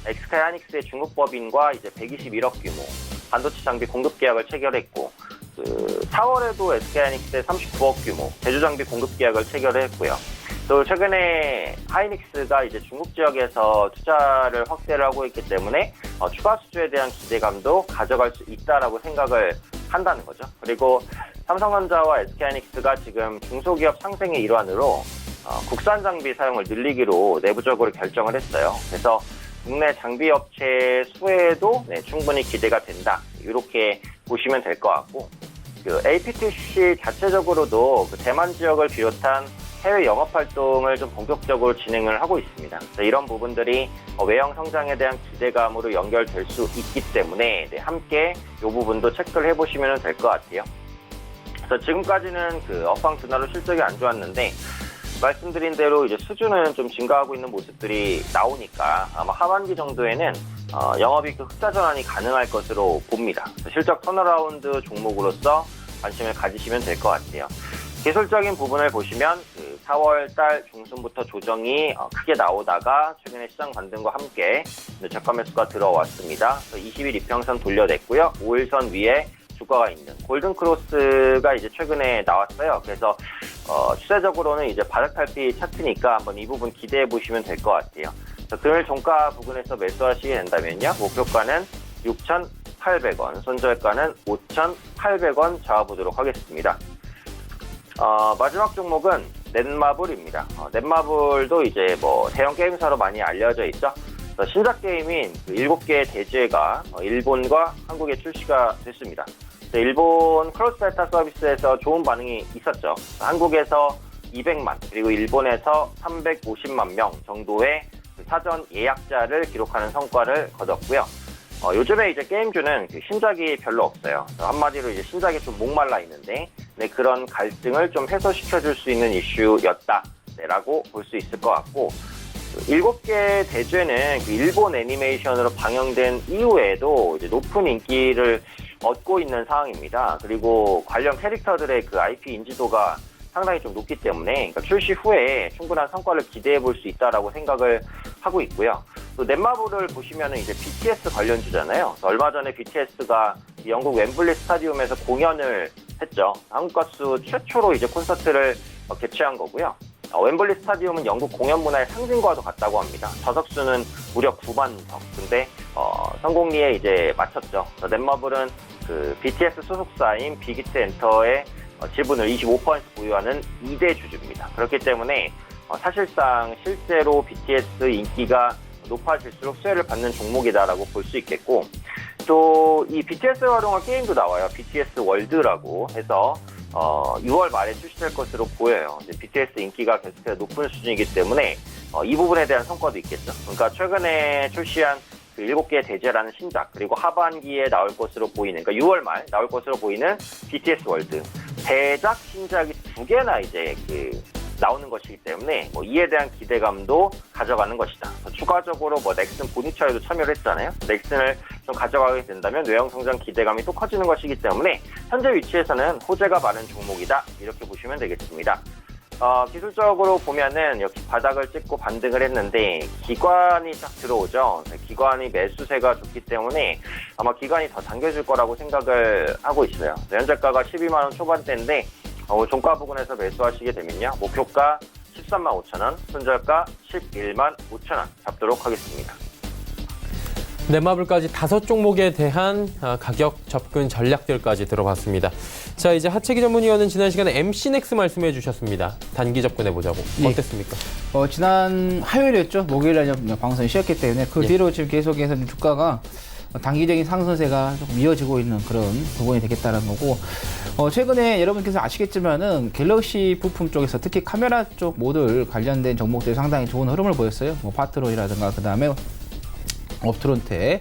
SK하이닉스의 중국 법인과 이제 121억 규모 반도체 장비 공급 계약을 체결했고, 4월에도 SK하이닉스의 39억 규모 제조 장비 공급 계약을 체결을 했고요. 또 최근에 하이닉스가 이제 중국 지역에서 투자를 확대를 하고 있기 때문에 추가 수주에 대한 기대감도 가져갈 수 있다라고 생각을 한다는 거죠. 그리고 삼성전자와 SK하이닉스가 지금 중소기업 상생의 일환으로 국산 장비 사용을 늘리기로 내부적으로 결정을 했어요. 그래서 국내 장비 업체 수혜도 충분히 기대가 된다, 이렇게 보시면 될 것 같고, 그 APTC 자체적으로도 그 대만 지역을 비롯한 해외 영업 활동을 좀 본격적으로 진행을 하고 있습니다. 이런 부분들이 외형 성장에 대한 기대감으로 연결될 수 있기 때문에 함께 이 부분도 체크를 해보시면 될 것 같아요. 그래서 지금까지는 그 업황 둔화로 실적이 안 좋았는데 말씀드린 대로 이제 수주는 좀 증가하고 있는 모습들이 나오니까 아마 하반기 정도에는 영업이익 흑자 전환이 가능할 것으로 봅니다. 실적 턴어라운드 종목으로서 관심을 가지시면 될 것 같아요. 기술적인 부분을 보시면 그 4월 달 중순부터 조정이 크게 나오다가 최근에 시장 반등과 함께 저가 매수가 들어왔습니다. 20일 이평선 돌려냈고요. 5일선 위에 주가가 있는 골든크로스가 이제 최근에 나왔어요. 그래서 추세적으로는 이제 바닥탈피 차트니까 한번 이 부분 기대해 보시면 될 것 같아요. 금일 종가 부근에서 매수하시게 된다면요, 목표가는 6,800원, 손절가는 5,800원 잡아보도록 하겠습니다. 마지막 종목은 넷마블입니다. 넷마블도 이제 뭐 대형 게임사로 많이 알려져 있죠. 신작 게임인 7개의 대죄가 일본과 한국에 출시가 됐습니다. 일본 크로스 베타 서비스에서 좋은 반응이 있었죠. 한국에서 200만, 그리고 일본에서 350만 명 정도의 사전 예약자를 기록하는 성과를 거뒀고요. 요즘에 이제 게임주는 신작이 별로 없어요. 한마디로 이제 신작이 좀 목말라 있는데, 그런 갈등을 좀 해소시켜줄 수 있는 이슈였다라고 볼 수 있을 것 같고, 7개 대죄는 그 일본 애니메이션으로 방영된 이후에도 이제 높은 인기를 얻고 있는 상황입니다. 그리고 관련 캐릭터들의 그 IP 인지도가 상당히 좀 높기 때문에 그러니까 출시 후에 충분한 성과를 기대해 볼 수 있다라고 생각을 하고 있고요. 또 넷마블을 보시면은 이제 BTS 관련주잖아요. 얼마 전에 BTS가 영국 웸블리 스타디움에서 공연을 했죠. 한국 가수 최초로 이제 콘서트를 개최한 거고요. 웸블리 스타디움은 영국 공연 문화의 상징과도 같다고 합니다. 좌석수는 무려 9만 석. 근데 성공리에 이제 맞췄죠. 넷마블은 그 BTS 소속사인 빅히트 엔터의 지분을 25% 보유하는 2대 주주입니다. 그렇기 때문에 사실상 실제로 BTS 인기가 높아질수록 수혜를 받는 종목이다라고 볼 수 있겠고, 또 이 BTS를 활용한 게임도 나와요. BTS 월드라고 해서 6월 말에 출시될 것으로 보여요. 이제 BTS 인기가 계속해서 높은 수준이기 때문에 이 부분에 대한 성과도 있겠죠. 그러니까 최근에 출시한 그 7개의 대죄라는 신작, 그리고 하반기에 나올 것으로 보이는, 그러니까 6월 말 나올 것으로 보이는 BTS 월드, 대작 신작이 2개나 이제 나오는 것이기 때문에 이에 대한 기대감도 가져가는 것이다. 추가적으로 넥슨 보니처에도 참여를 했잖아요. 넥슨을 좀 가져가게 된다면 외형 성장 기대감이 또 커지는 것이기 때문에 현재 위치에서는 호재가 많은 종목이다. 이렇게 보시면 되겠습니다. 기술적으로 보면은 여기 바닥을 찍고 반등을 했는데 기관이 딱 들어오죠. 기관이 매수세가 좋기 때문에 아마 기관이 더 당겨줄 거라고 생각을 하고 있어요. 현재가가 12만 원 초반대인데 종가 부근에서 매수하시게 되면요. 목표가 13만 5천 원, 손절가 11만 5천 원 잡도록 하겠습니다. 넷마블까지 5종목에 대한 가격 접근 전략들까지 들어봤습니다. 자, 이제 하채기 전문위원은 지난 시간에 MC넥스 말씀해 주셨습니다. 단기 접근해 보자고. 어땠습니까? 지난 화요일이었죠. 목요일에 방송이 쉬었기 때문에 그 뒤로 지금 계속해서 주가가 단기적인 상승세가 조금 이어지고 있는 그런 부분이 되겠다는 거고, 최근에 여러분께서 아시겠지만은 갤럭시 부품 쪽에서 특히 카메라 쪽 모듈 관련된 종목들이 상당히 좋은 흐름을 보였어요. 파트론이라든가 그 다음에 업트론테.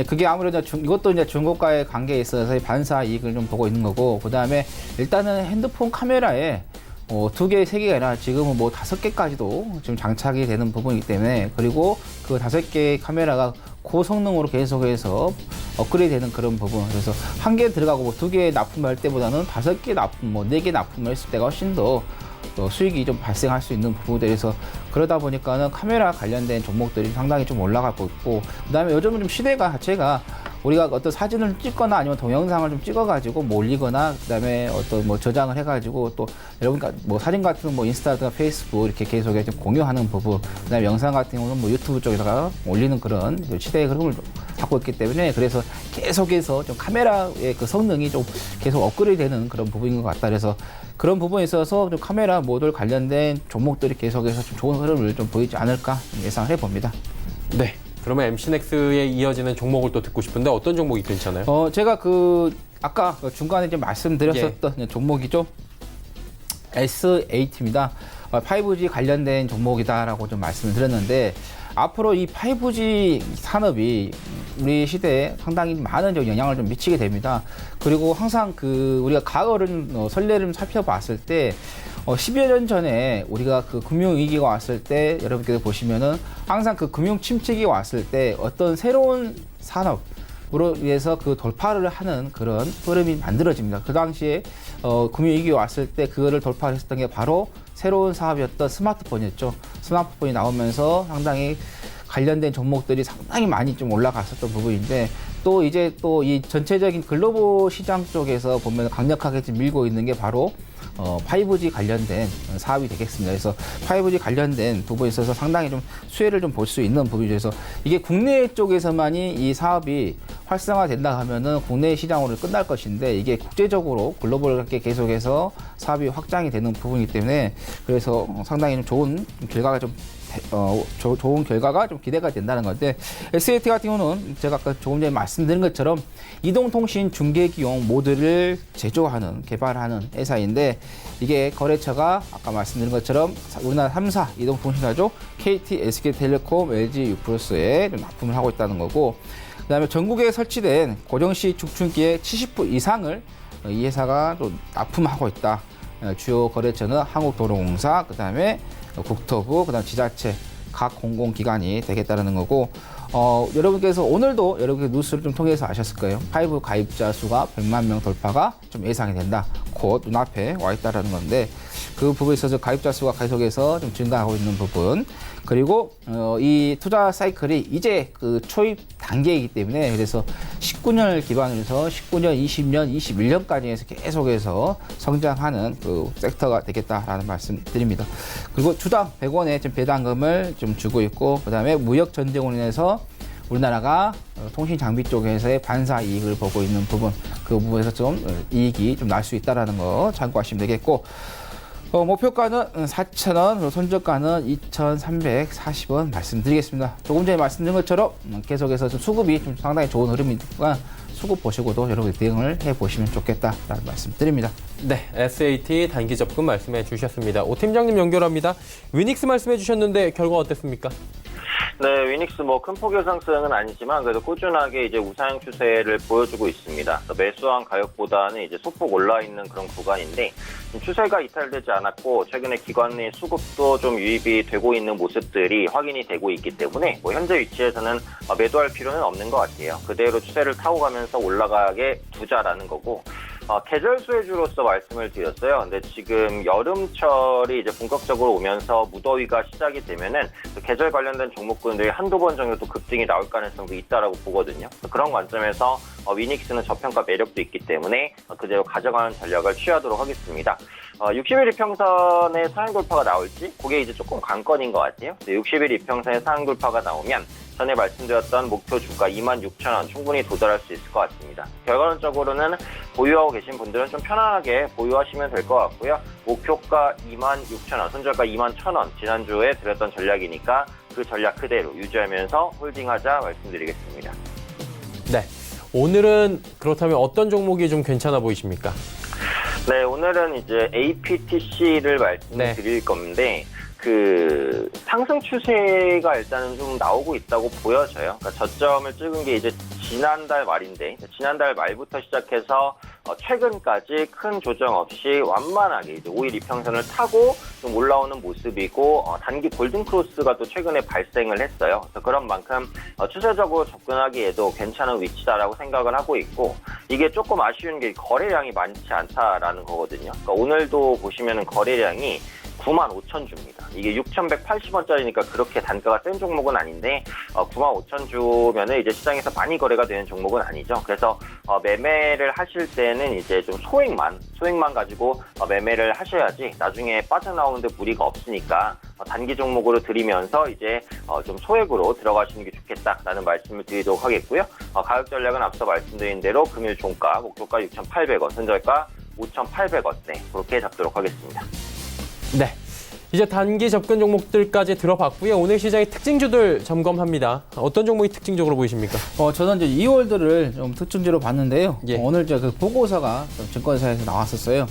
그게 아무래도 이것도 이제 중고가의 관계에 있어서 반사 이익을 좀 보고 있는 거고, 그 다음에 일단은 핸드폰 카메라에 2개, 3개가 아니라 지금은 5개까지도 지금 장착이 되는 부분이기 때문에, 그리고 그 5개의 카메라가 고성능으로 계속해서 업그레이드 되는 그런 부분. 그래서 1개 들어가고 2개 납품할 때보다는 5개 납품, 4개 납품을 했을 때가 훨씬 더 수익이 좀 발생할 수 있는 부분들에서, 그러다 보니까는 카메라 관련된 종목들이 상당히 좀 올라가고 있고, 그 다음에 요즘은 좀 시대가 자체가 우리가 어떤 사진을 찍거나 아니면 동영상을 좀 찍어가지고 올리거나, 그 다음에 어떤 저장을 해가지고 또 여러분과 사진 같은 인스타나 페이스북 이렇게 계속 좀 공유하는 부분, 그 다음에 영상 같은 경우는 유튜브 쪽에다가 올리는 그런 시대의 흐름을 갖고 있기 때문에, 그래서 계속해서 좀 카메라의 그 성능이 좀 계속 업그레이드 되는 그런 부분인 것 같다. 그래서 그런 부분에 있어서 좀 카메라 모듈 관련된 종목들이 계속해서 좀 좋은 흐름을 좀 보이지 않을까 예상을 해봅니다. 네. 그러면 MC넥스에 이어지는 종목을 또 듣고 싶은데 어떤 종목이 괜찮아요? 제가 아까 중간에 좀 말씀드렸었던 종목이죠. S8입니다. 5G 관련된 종목이다라고 좀 말씀을 드렸는데, 앞으로 이 5G 산업이 우리 시대에 상당히 많은 영향을 좀 미치게 됩니다. 그리고 항상 우리가 과거를 선례를 살펴봤을 때 10여 년 전에 우리가 그 금융위기가 왔을 때 여러분께서 보시면은 항상 그 금융 침체기가 왔을 때 어떤 새로운 산업으로 위해서 그 돌파를 하는 그런 흐름이 만들어집니다. 그 당시에 금융위기가 왔을 때 그거를 돌파했었던 게 바로 새로운 사업이었던 스마트폰이었죠. 스마트폰이 나오면서 상당히 관련된 종목들이 상당히 많이 좀 올라갔었던 부분인데, 또 이제 또 이 전체적인 글로벌 시장 쪽에서 보면 강력하게 지금 밀고 있는 게 바로 5G 관련된 사업이 되겠습니다. 그래서 5G 관련된 부분에 있어서 상당히 좀 수혜를 좀 볼 수 있는 부분이죠. 그래서 이게 국내 쪽에서만이 이 사업이 활성화된다 하면은 국내 시장으로 끝날 것인데, 이게 국제적으로 글로벌하게 계속해서 사업이 확장이 되는 부분이기 때문에, 그래서 상당히 좀 좋은 결과가 좋은 결과가 좀 기대가 된다는 건데, S8 같은 경우는 제가 아까 조금 전에 말씀드린 것처럼 이동통신 중계기용 모듈을 제조하는, 개발하는 회사인데, 이게 거래처가 아까 말씀드린 것처럼 우리나라 3사 이동통신사죠. KT, SK텔레콤, LG U+에 납품을 하고 있다는 거고, 그 다음에 전국에 설치된 고정시 축출기의 70% 이상을 이 회사가 또 납품하고 있다. 주요 거래처는 한국도로공사, 그 다음에 국토부, 그 다음 지자체, 각 공공기관이 되겠다는 거고 여러분께서 오늘도 여러분의 뉴스를 좀 통해서 아셨을 거예요. 하이브 가입자 수가 100만 명 돌파가 좀 예상이 된다. 곧 눈앞에 와 있다는 건데 그 부분에 있어서 가입자 수가 계속해서 좀 증가하고 있는 부분 그리고 이 투자 사이클이 이제 그 초입 단계이기 때문에 그래서 19년을 기반으로 해서 19년, 20년, 21년까지 해서 계속해서 성장하는 그 섹터가 되겠다라는 말씀 드립니다. 그리고 주당 100원의 좀 배당금을 좀 주고 있고 그다음에 무역 전쟁으로 인해서 우리나라가 통신 장비 쪽에서의 반사 이익을 보고 있는 부분 그 부분에서 좀 이익이 좀 날 수 있다라는 거 참고하시면 되겠고 목표가는 4,000원, 손절가는 2,340원 말씀드리겠습니다. 조금 전에 말씀드린 것처럼 계속해서 좀 수급이 좀 상당히 좋은 흐름이니까 수급 보시고도 여러 가지 대응을 해보시면 좋겠다라는 말씀드립니다. 네, SAT 단기 접근 말씀해 주셨습니다. 오 팀장님 연결합니다. 위닉스 말씀해 주셨는데 결과 어땠습니까? 네, 위닉스 큰 폭의 상승은 아니지만 그래도 꾸준하게 이제 우상향 추세를 보여주고 있습니다. 매수한 가격보다는 이제 소폭 올라 있는 그런 구간인데 추세가 이탈되지 않았고 최근에 기관 내 수급도 좀 유입이 되고 있는 모습들이 확인이 되고 있기 때문에 현재 위치에서는 매도할 필요는 없는 것 같아요. 그대로 추세를 타고 가면서 올라가게 두자라는 거고. 계절 수혜주로서 말씀을 드렸어요. 근데 지금 여름철이 이제 본격적으로 오면서 무더위가 시작이 되면은 계절 관련된 종목군들이 한두 번 정도 급등이 나올 가능성도 있다라고 보거든요. 그런 관점에서 위닉스는 저평가 매력도 있기 때문에 그대로 가져가는 전략을 취하도록 하겠습니다. 60일 이평선의 상향 돌파가 나올지 그게 이제 조금 관건인 것 같아요. 60일 이평선의 상향 돌파가 나오면 전에 말씀드렸던 목표 주가 26,000원 충분히 도달할 수 있을 것 같습니다. 결과론적으로는 보유하고 계신 분들은 좀 편안하게 보유하시면 될 것 같고요. 목표가 26,000원, 손절가 21,000원 지난주에 드렸던 전략이니까 그 전략 그대로 유지하면서 홀딩하자 말씀드리겠습니다. 네, 오늘은 그렇다면 어떤 종목이 좀 괜찮아 보이십니까? 네, 오늘은 이제 APTC를 말씀드릴 건데 그 상승 추세가 일단은 좀 나오고 있다고 보여져요. 그러니까 저점을 찍은 게 이제 지난달 말인데 지난달 말부터 시작해서 최근까지 큰 조정 없이 완만하게 이제 5일 이평선을 타고 좀 올라오는 모습이고 단기 골든 크로스가 또 최근에 발생을 했어요. 그래서 그런 만큼 추세적으로 접근하기에도 괜찮은 위치다라고 생각을 하고 있고 이게 조금 아쉬운 게 거래량이 많지 않다라는 거거든요. 그러니까 오늘도 보시면은 거래량이 95,000주입니다. 이게 6,180원짜리니까 그렇게 단가가 센 종목은 아닌데 95,000주면은 이제 시장에서 많이 거래가 되는 종목은 아니죠. 그래서 매매를 하실 때는 이제 좀 소액만 가지고 매매를 하셔야지 나중에 빠져나오는데 무리가 없으니까 단기 종목으로 드리면서 이제 좀 소액으로 들어가시는 게 좋겠다라는 말씀을 드리도록 하겠고요. 가격 전략은 앞서 말씀드린 대로 금일 종가 목표가 6,800원, 손절가 5,800원 네, 그렇게 잡도록 하겠습니다. 네, 이제 단기 접근 종목들까지 들어봤고요. 오늘 시장의 특징주들 점검합니다. 어떤 종목이 특징적으로 보이십니까? 저는 이제 이월드를 좀 특징적으로 봤는데요. 예. 오늘 그 보고서가 좀 증권사에서 나왔었어요.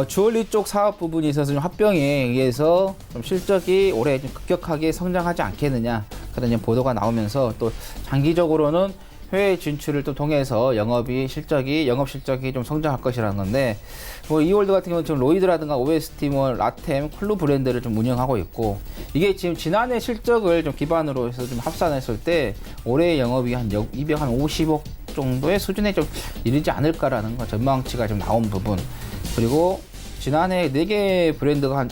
주얼리 쪽 사업 부분이 있어서 좀 합병에 의해서 좀 실적이 올해 좀 급격하게 성장하지 않겠느냐 그런 보도가 나오면서 또 장기적으로는 해외 진출을 또 통해서 영업 실적이 좀 성장할 것이라는 건데, 이월드 같은 경우는 지금 로이드라든가 OST, 라템, 쿨루 브랜드를 좀 운영하고 있고, 이게 지금 지난해 실적을 좀 기반으로 해서 좀 합산했을 때, 올해 영업이 한 250억 정도의 수준에 좀 이르지 않을까라는 거, 전망치가 좀 나온 부분. 그리고 지난해 4개 브랜드가 한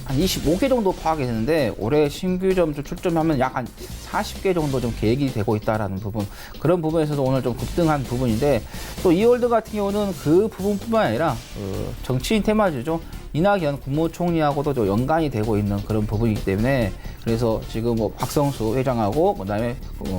25개 정도 파악이 되는데 올해 신규점 출점하면 약 한 40개 정도 좀 계획이 되고 있다라는 부분, 그런 부분에서도 오늘 좀 급등한 부분인데, 또 이월드 같은 경우는 그 부분뿐만 아니라 정치인 테마주죠. 이낙연 국무총리하고도 좀 연관이 되고 있는 그런 부분이기 때문에, 그래서 지금 박성수 회장하고 그다음에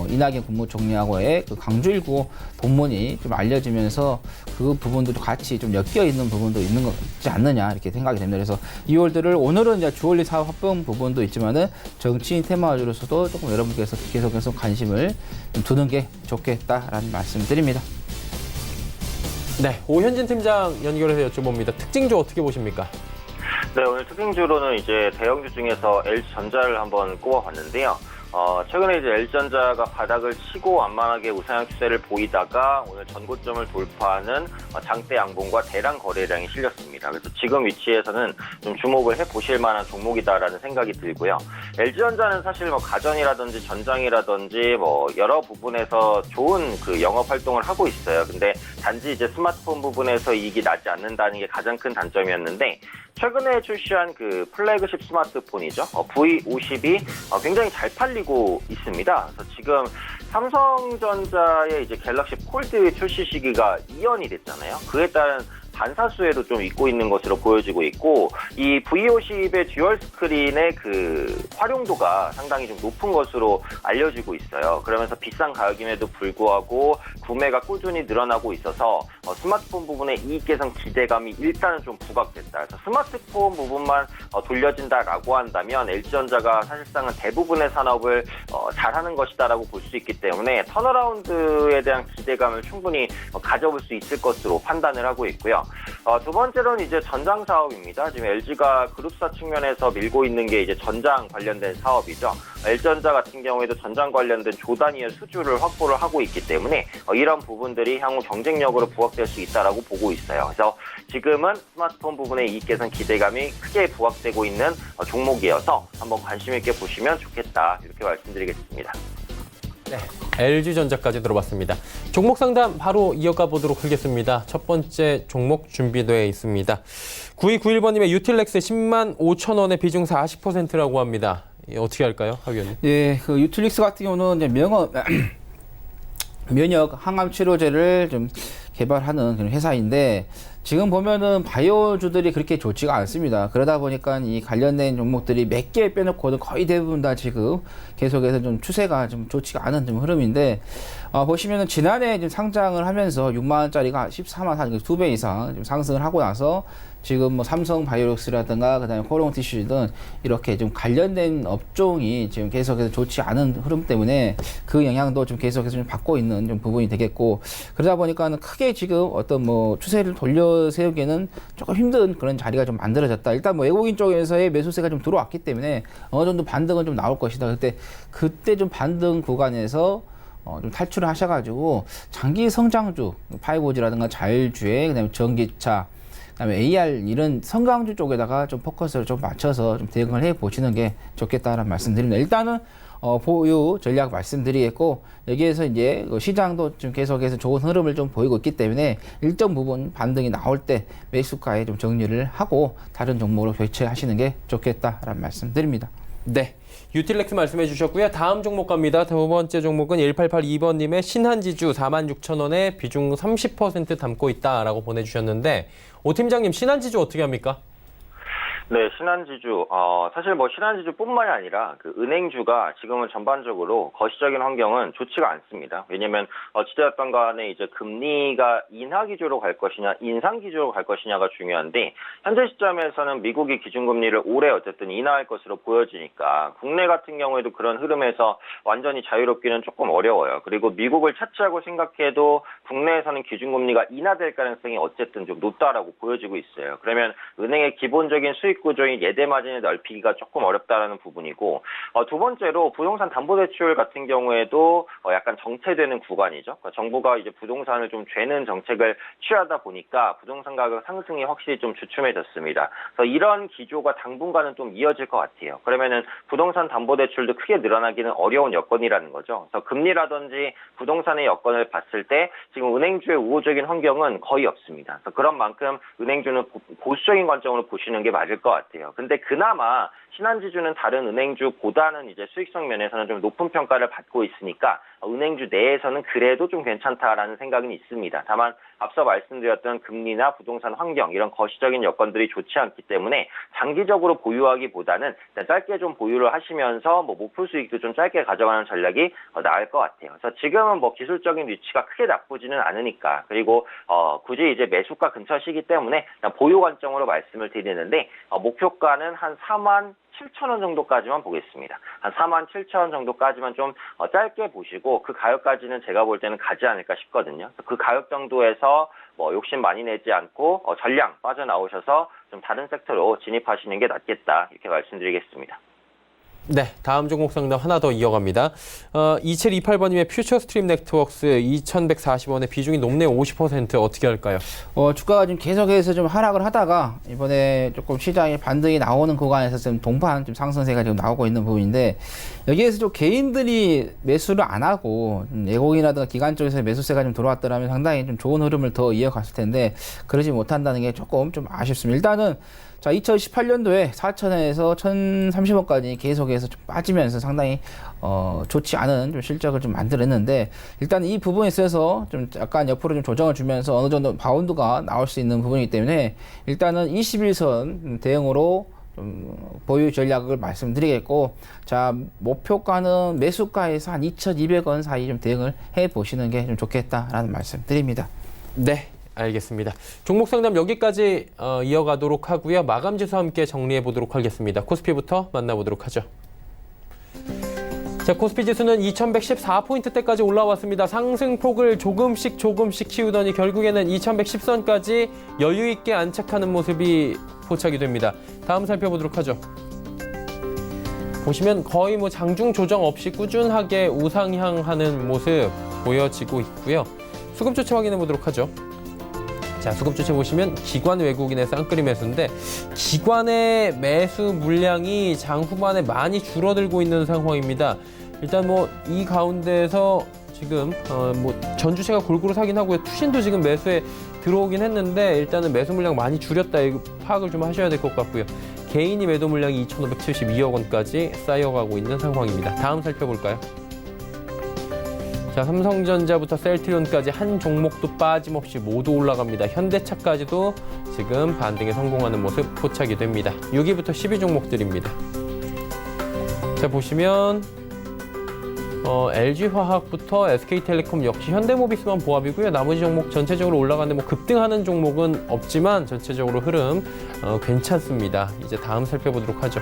이낙연 국무총리하고의 그 강주 1구 동문이 좀 알려지면서 그 부분도 같이 좀 엮여 있는 부분도 있는 거지 않느냐 이렇게 생각이 됩니다. 그래서 이월드를 오늘은 이제 주얼리 사업 합병 부분도 있지만은 정치인 테마주로서도 조금 여러분께서 계속해서 관심을 좀 두는 게 좋겠다라는 말씀드립니다. 네, 오현진 팀장 연결해서 여쭤봅니다. 특징주 어떻게 보십니까? 네, 오늘 특징주로는 이제 대형주 중에서 LG전자를 한번 꼽아봤는데요. 최근에 이제 LG전자가 바닥을 치고 완만하게 우상향 추세를 보이다가 오늘 전고점을 돌파하는 장대 양봉과 대량 거래량이 실렸습니다. 그래서 지금 위치에서는 좀 주목을 해보실 만한 종목이다라는 생각이 들고요. LG전자는 사실 뭐 가전이라든지 전장이라든지 뭐 여러 부분에서 좋은 그 영업 활동을 하고 있어요. 근데 단지 이제 스마트폰 부분에서 이익이 나지 않는다는 게 가장 큰 단점이었는데 최근에 출시한 그 플래그십 스마트폰이죠. V50이 굉장히 잘 팔리고 있습니다. 그래서 지금 삼성전자의 이제 갤럭시 폴드 출시 시기가 2연이 됐잖아요. 그에 따른 반사수에도 좀 있고 있는 것으로 보여지고 있고 이 V50의 듀얼 스크린의 그 활용도가 상당히 좀 높은 것으로 알려지고 있어요. 그러면서 비싼 가격임에도 불구하고 구매가 꾸준히 늘어나고 있어서 스마트폰 부분의 이익 개선 기대감이 일단은 좀 부각됐다. 그래서 스마트폰 부분만 돌려진다라고 한다면 LG전자가 사실상은 대부분의 산업을 잘하는 것이다라고 볼 수 있기 때문에 턴어라운드에 대한 기대감을 충분히 가져볼 수 있을 것으로 판단을 하고 있고요. 두 번째로는 이제 전장 사업입니다. 지금 LG가 그룹사 측면에서 밀고 있는 게 이제 전장 관련된 사업이죠. LG전자 같은 경우에도 전장 관련된 조단위의 수주를 확보를 하고 있기 때문에 이런 부분들이 향후 경쟁력으로 부각될 수 있다라고 보고 있어요. 그래서 지금은 스마트폰 부분의 이익 개선 기대감이 크게 부각되고 있는 종목이어서 한번 관심 있게 보시면 좋겠다 이렇게 말씀드리겠습니다. 네, LG전자까지 들어봤습니다. 종목 상담 바로 이어가 보도록 하겠습니다. 첫 번째 종목 준비되어 있습니다. 9291번님의 유틸렉스 10만 5천 원의 비중 40%라고 합니다. 어떻게 할까요, 하 위원님? 예, 그 유틸릭스 같은 경우는 이제 면역 항암 치료제를 좀 개발하는 그런 회사인데 지금 보면은 바이오주들이 그렇게 좋지가 않습니다. 그러다 보니까 이 관련된 종목들이 몇 개 빼놓고도 거의 대부분 다 지금 계속해서 좀 추세가 좀 좋지가 않은 좀 흐름인데 보시면은 지난해 좀 상장을 하면서 6만 원짜리가 14만 한 2배 이상 좀 상승을 하고 나서 지금 뭐 삼성 바이오록스라든가 그다음에 코롱 티슈 등 이렇게 좀 관련된 업종이 지금 계속해서 좋지 않은 흐름 때문에 그 영향도 좀 계속해서 좀 받고 있는 좀 부분이 되겠고 그러다 보니까는 크게 지금 어떤 뭐 추세를 돌려 세우기에는 조금 힘든 그런 자리가 좀 만들어졌다. 일단 뭐 외국인 쪽에서의 매수세가 좀 들어왔기 때문에 어느 정도 반등은 좀 나올 것이다. 그때 좀 반등 구간에서 좀 탈출을 하셔가지고 장기 성장주 5G라든가 자율주행 그다음에 전기차 그다음에 AR 이런 성장주 쪽에다가 좀 포커스를 좀 맞춰서 좀 대응을 해 보시는 게 좋겠다라는 말씀드립니다. 일단은 보유 전략 말씀드리겠고 여기에서 이제 시장도 좀 계속해서 좋은 흐름을 좀 보이고 있기 때문에 일정 부분 반등이 나올 때 매수가에 좀 정리를 하고 다른 종목으로 교체하시는 게 좋겠다라는 말씀드립니다. 네, 유틸렉스 말씀해 주셨고요. 다음 종목 갑니다. 두 번째 종목은 1882번님의 신한지주 46,000원에 비중 30% 담고 있다라고 보내주셨는데 오 팀장님, 신한지주 어떻게 합니까? 네, 신한지주. 사실 뭐 신한지주뿐만이 아니라 그 은행주가 지금은 전반적으로 거시적인 환경은 좋지가 않습니다. 왜냐면 어찌되었던 간에 이제 금리가 인하 기조로 갈 것이냐, 인상 기조로 갈 것이냐가 중요한데 현재 시점에서는 미국이 기준금리를 올해 어쨌든 인하할 것으로 보여지니까 국내 같은 경우에도 그런 흐름에서 완전히 자유롭기는 조금 어려워요. 그리고 미국을 차치하고 생각해도 국내에서는 기준금리가 인하될 가능성이 어쨌든 좀 높다라고 보여지고 있어요. 그러면 은행의 기본적인 수익 구조인 예대 마진을 넓히기가 조금 어렵다라는 부분이고 두 번째로 부동산 담보대출 같은 경우에도 약간 정체되는 구간이죠. 그러니까 정부가 이제 부동산을 좀 죄는 정책을 취하다 보니까 부동산 가격 상승이 확실히 좀 주춤해졌습니다. 그래서 이런 기조가 당분간은 좀 이어질 것 같아요. 그러면은 부동산 담보대출도 크게 늘어나기는 어려운 여건이라는 거죠. 그래서 금리라든지 부동산의 여건을 봤을 때 지금 은행주의 우호적인 환경은 거의 없습니다. 그래서 그런 만큼 은행주는 보수적인 관점으로 보시는 게 맞을 것 같아요. 근데 그나마 신한지주는 다른 은행주보다는 이제 수익성 면에서는 좀 높은 평가를 받고 있으니까 은행주 내에서는 그래도 좀 괜찮다라는 생각은 있습니다. 다만 앞서 말씀드렸던 금리나 부동산 환경 이런 거시적인 여건들이 좋지 않기 때문에 장기적으로 보유하기보다는 짧게 좀 보유를 하시면서 뭐 목표 수익도 좀 짧게 가져가는 전략이 나을 것 같아요. 그래서 지금은 뭐 기술적인 위치가 크게 나쁘지는 않으니까 그리고 굳이 이제 매수가 근처시기 때문에 그냥 보유 관점으로 말씀을 드리는데 목표가는 한 47,000원 정도까지만 보겠습니다. 한 47,000원 정도까지만 좀 짧게 보시고 그 가격까지는 제가 볼 때는 가지 않을까 싶거든요. 그 가격 정도에서 뭐 욕심 많이 내지 않고 전량 빠져나오셔서 좀 다른 섹터로 진입하시는 게 낫겠다 이렇게 말씀드리겠습니다. 네, 다음 종목 상담 하나 더 이어갑니다. 2728번님의 퓨처 스트림 네트워크스 2140원의 비중이 높네요. 50% 어떻게 할까요? 주가가 좀 계속해서 좀 하락을 하다가 이번에 조금 시장에 반등이 나오는 구간에서 좀 동반 좀 상승세가 지금 나오고 있는 부분인데 여기에서 좀 개인들이 매수를 안 하고 외국인이라든가 기관 쪽에서 매수세가 좀 들어왔더라면 상당히 좀 좋은 흐름을 더 이어갔을 텐데 그러지 못한다는 게 조금 좀 아쉽습니다. 일단은 자, 2018년도에 4,000원에서 1,030원까지 계속해서 좀 빠지면서 상당히 좋지 않은 좀 실적을 좀 만들었는데 일단 이 부분에 있어서 좀 약간 옆으로 좀 조정을 주면서 어느 정도 바운드가 나올 수 있는 부분이기 때문에 일단은 21선 대응으로 좀 보유 전략을 말씀드리겠고 자 목표가는 매수가에서 한 2,200원 사이 좀 대응을 해 보시는 게 좀 좋겠다라는 말씀 드립니다. 네, 알겠습니다. 종목 상담 여기까지 이어가도록 하고요. 마감 지수 함께 정리해 보도록 하겠습니다. 코스피부터 만나보도록 하죠. 자, 코스피 지수는 2114포인트대까지 올라왔습니다. 상승폭을 조금씩 키우더니 결국에는 2110선까지 여유 있게 안착하는 모습이 포착이 됩니다. 다음 살펴보도록 하죠. 보시면 거의 뭐 장중 조정 없이 꾸준하게 우상향하는 모습 보여지고 있고요. 수급 조치 확인해 보도록 하죠. 자, 수급 조치 보시면 기관 외국인의 쌍끌이 매수인데 기관의 매수 물량이 장 후반에 많이 줄어들고 있는 상황입니다. 일단 뭐 이 가운데에서 지금 뭐 전주체가 골고루 사긴 하고요. 투신도 지금 매수에 들어오긴 했는데 일단은 매수 물량 많이 줄였다. 이거 파악을 좀 하셔야 될 것 같고요. 개인이 매도 물량이 2,572억 원까지 쌓여가고 있는 상황입니다. 다음 살펴볼까요? 자, 삼성전자부터 셀트리온까지 한 종목도 빠짐없이 모두 올라갑니다. 현대차까지도 지금 반등에 성공하는 모습 포착이 됩니다. 6위부터 10위 종목들입니다. 자, 보시면 LG화학부터 SK텔레콤 역시 현대모비스만 보합이고요. 나머지 종목 전체적으로 올라가는데 뭐 급등하는 종목은 없지만 전체적으로 흐름 괜찮습니다. 이제 다음 살펴보도록 하죠.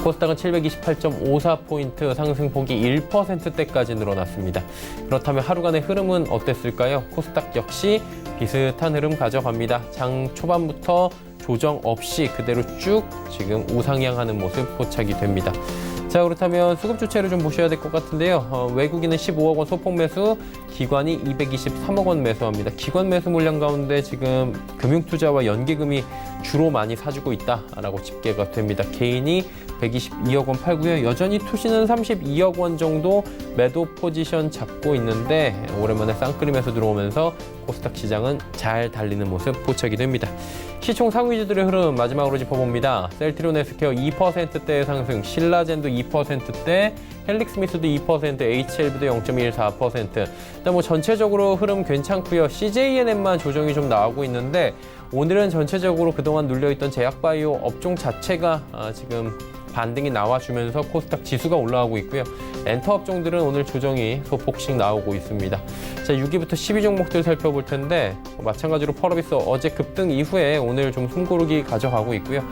코스닥은 728.54포인트 상승폭이 1%대까지 늘어났습니다. 그렇다면 하루간의 흐름은 어땠을까요? 코스닥 역시 비슷한 흐름 가져갑니다. 장 초반부터 조정 없이 그대로 쭉 지금 우상향하는 모습 포착이 됩니다. 자, 그렇다면 수급 주체를 좀 보셔야 될 것 같은데요. 외국인은 15억 원 소폭 매수, 기관이 223억 원 매수합니다. 기관 매수 물량 가운데 지금 금융투자와 연계금이 주로 많이 사주고 있다라고 집계가 됩니다. 개인이 122억 원 팔고요. 여전히 투시는 32억 원 정도 매도 포지션 잡고 있는데 오랜만에 쌍끌이 매수 들어오면서 코스닥 시장은 잘 달리는 모습 포착이 됩니다. 시총 상위주들의 흐름 마지막으로 짚어봅니다. 셀트리온 헬스케어 2%대의 상승, 신라젠도 2%대, 헬릭스미스도 2%, HLB도 0.14%. 일단 뭐 전체적으로 흐름 괜찮고요. CJNM만 조정이 좀 나오고 있는데 오늘은 전체적으로 그동안 눌려있던 제약바이오 업종 자체가 지금 반등이 나와주면서 코스닥 지수가 올라가고 있고요. 엔터 업종들은 오늘 조정이 소폭씩 나오고 있습니다. 자, 6위부터 10위 종목들 살펴볼 텐데 마찬가지로 펄어비스 어제 급등 이후에 오늘 좀 숨고르기 가져가고 있고요.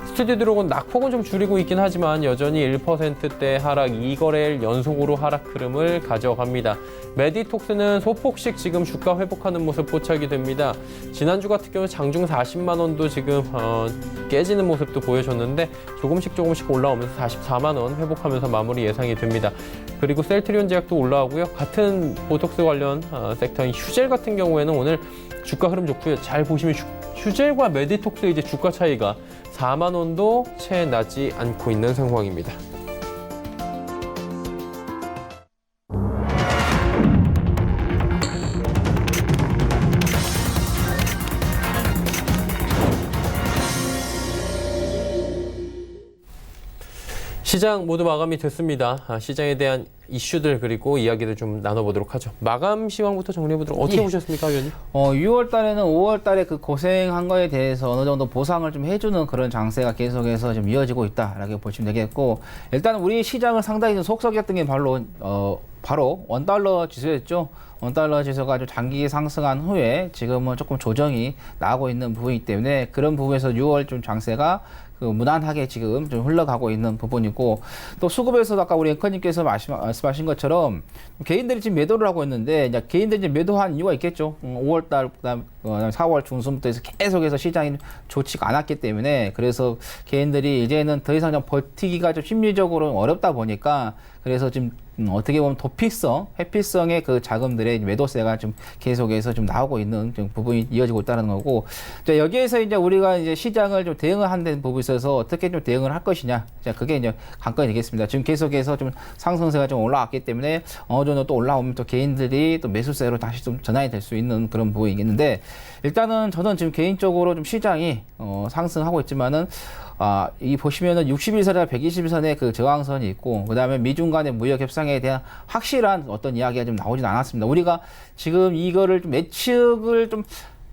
스튜디오 드록은 낙폭은 좀 줄이고 있긴 하지만 여전히 1%대 하락 2거래일 연속으로 하락 흐름을 가져갑니다. 메디톡스는 소폭씩 지금 주가 회복하는 모습 포착이 됩니다. 지난주 같은 경우 장중 40만 원도 지금 깨지는 모습도 보여줬는데 조금씩 올라오면서 44만 원 회복하면서 마무리 예상이 됩니다. 그리고 셀트리온 제약도 올라오고요. 같은 보톡스 관련 섹터인 휴젤 같은 경우에는 오늘 주가 흐름 좋고요. 잘 보시면 휴젤과 메디톡스 이제 주가 차이가 4만 원도 채 나지 않고 있는 상황입니다. 시장 모두 마감이 됐습니다. 시장에 대한 이슈들 그리고 이야기를 좀 나눠보도록 하죠. 마감 시황부터 정리해보도록 어떻게 보셨습니까, 위원님? 6월 달에는 5월 달에 그 고생한 거에 대해서 어느 정도 보상을 좀 해주는 그런 장세가 계속해서 좀 이어지고 있다라고 보시면 되겠고 일단 우리 시장을 상당히 좀 속썩였던 게 바로 바로 원달러 지수였죠. 원달러 지수가 좀 장기 상승한 후에 지금은 조금 조정이 나오고 있는 부분이기 때문에 그런 부분에서 6월 좀 장세가 그 무난하게 지금 좀 흘러가고 있는 부분이고 또 수급에서도 아까 우리 앵커님께서 말씀하신 것처럼 개인들이 지금 매도를 하고 있는데 이제 개인들이 이제 매도한 이유가 있겠죠. 5월달 그다음 4월 중순부터 해서 계속해서 시장이 좋지가 않았기 때문에 그래서 개인들이 이제는 더 이상 좀 버티기가 좀 심리적으로 어렵다 보니까 그래서 지금 어떻게 보면 도피성, 회피성의 그 자금들의 매도세가 좀 계속해서 좀 나오고 있는 좀 부분이 이어지고 있다는 거고, 자, 여기에서 이제 우리가 이제 시장을 좀 대응을 하는 부분에 있어서 어떻게 좀 대응을 할 것이냐, 자, 그게 이제 관건이 되겠습니다. 지금 계속해서 좀 상승세가 좀 올라왔기 때문에 어느 정도 또 올라오면 또 개인들이 또 매수세로 다시 좀 전환이 될 수 있는 그런 부분이겠는데, 일단은 저는 지금 개인적으로 좀 시장이 상승하고 있지만은 이 보시면은 61선이나 120선의 그 저항선이 있고, 그 다음에 미중 간의 무역 협상에 대한 확실한 어떤 이야기가 좀 나오진 않았습니다. 우리가 지금 이거를 좀 예측을 좀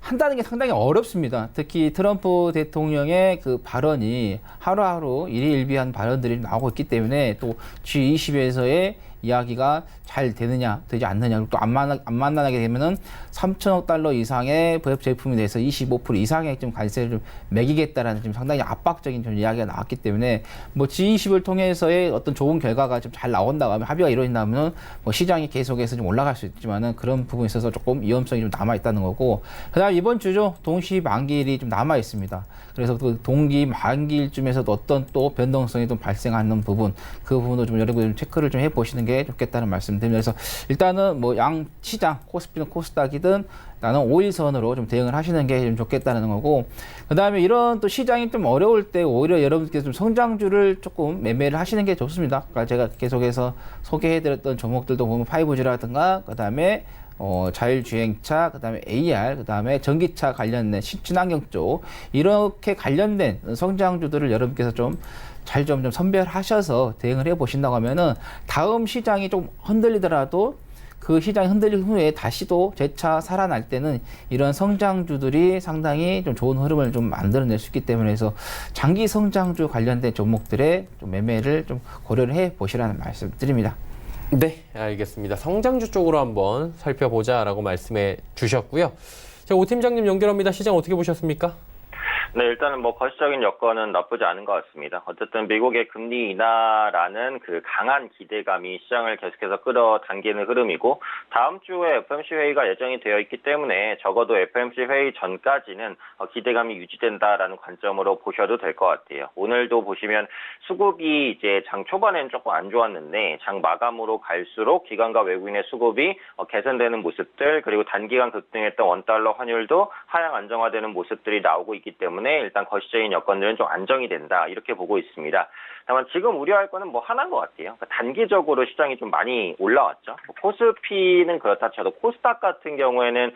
한다는 게 상당히 어렵습니다. 특히 트럼프 대통령의 그 발언이 하루하루 일희일비한 발언들이 나오고 있기 때문에 또 G20에서의 이야기가 잘 되느냐, 되지 않느냐, 또 안 만나게 되면은 3천억 달러 이상의 부역 제품에 대해서 25% 이상의 좀 관세를 좀 매기겠다라는 좀 상당히 압박적인 좀 이야기가 나왔기 때문에 뭐 G20을 통해서의 어떤 좋은 결과가 좀 잘 나온다고 하면 합의가 이루어진다면 뭐 시장이 계속해서 좀 올라갈 수 있지만은 그런 부분에 있어서 조금 위험성이 좀 남아 있다는 거고, 그다음 이번 주죠, 동시 만기일이 좀 남아 있습니다. 그래서 그 동기 만기일쯤에서도 어떤 또 변동성이 좀 발생하는 부분, 그 부분도 좀 여러분 좀 체크를 좀 해보시는 게 좋겠다는 말씀드립니다. 그래서 일단은 뭐 양 시장 코스피든 코스닥이든 나는 5일선으로 좀 대응을 하시는 게 좀 좋겠다는 거고, 그 다음에 이런 또 시장이 좀 어려울 때 오히려 여러분께서 좀 성장주를 조금 매매를 하시는 게 좋습니다. 그러니까 제가 계속해서 소개해드렸던 종목들도 보면 5G라든가 그 다음에 자율주행차, 그 다음에 AR, 그 다음에 전기차 관련된 친환경 쪽, 이렇게 관련된 성장주들을 여러분께서 좀 잘 좀 선별하셔서 대응을 해 보신다고 하면은 다음 시장이 좀 흔들리더라도 그 시장이 흔들린 후에 다시 또 재차 살아날 때는 이런 성장주들이 상당히 좀 좋은 흐름을 좀 만들어낼 수 있기 때문에 해서 장기 성장주 관련된 종목들의 좀 매매를 좀 고려를 해 보시라는 말씀 드립니다. 네, 알겠습니다. 성장주 쪽으로 한번 살펴보자라고 말씀해 주셨고요. 자, 오 팀장님 연결합니다. 시장 어떻게 보셨습니까? 네, 일단은 뭐 거시적인 여건은 나쁘지 않은 것 같습니다. 어쨌든 미국의 금리 인하라는 그 강한 기대감이 시장을 계속해서 끌어당기는 흐름이고, 다음 주에 FOMC 회의가 예정이 되어 있기 때문에 적어도 FOMC 회의 전까지는 기대감이 유지된다라는 관점으로 보셔도 될 것 같아요. 오늘도 보시면 수급이 이제 장 초반에는 조금 안 좋았는데 장 마감으로 갈수록 기관과 외국인의 수급이 개선되는 모습들, 그리고 단기간 급등했던 원달러 환율도 하향 안정화되는 모습들이 나오고 있기 때문에 일단 거시적인 여건들은 좀 안정이 된다, 이렇게 보고 있습니다. 다만 지금 우려할 거는 뭐 하나인 것 같아요. 그러니까 단기적으로 시장이 좀 많이 올라왔죠. 코스피는 그렇다 쳐도 코스닥 같은 경우에는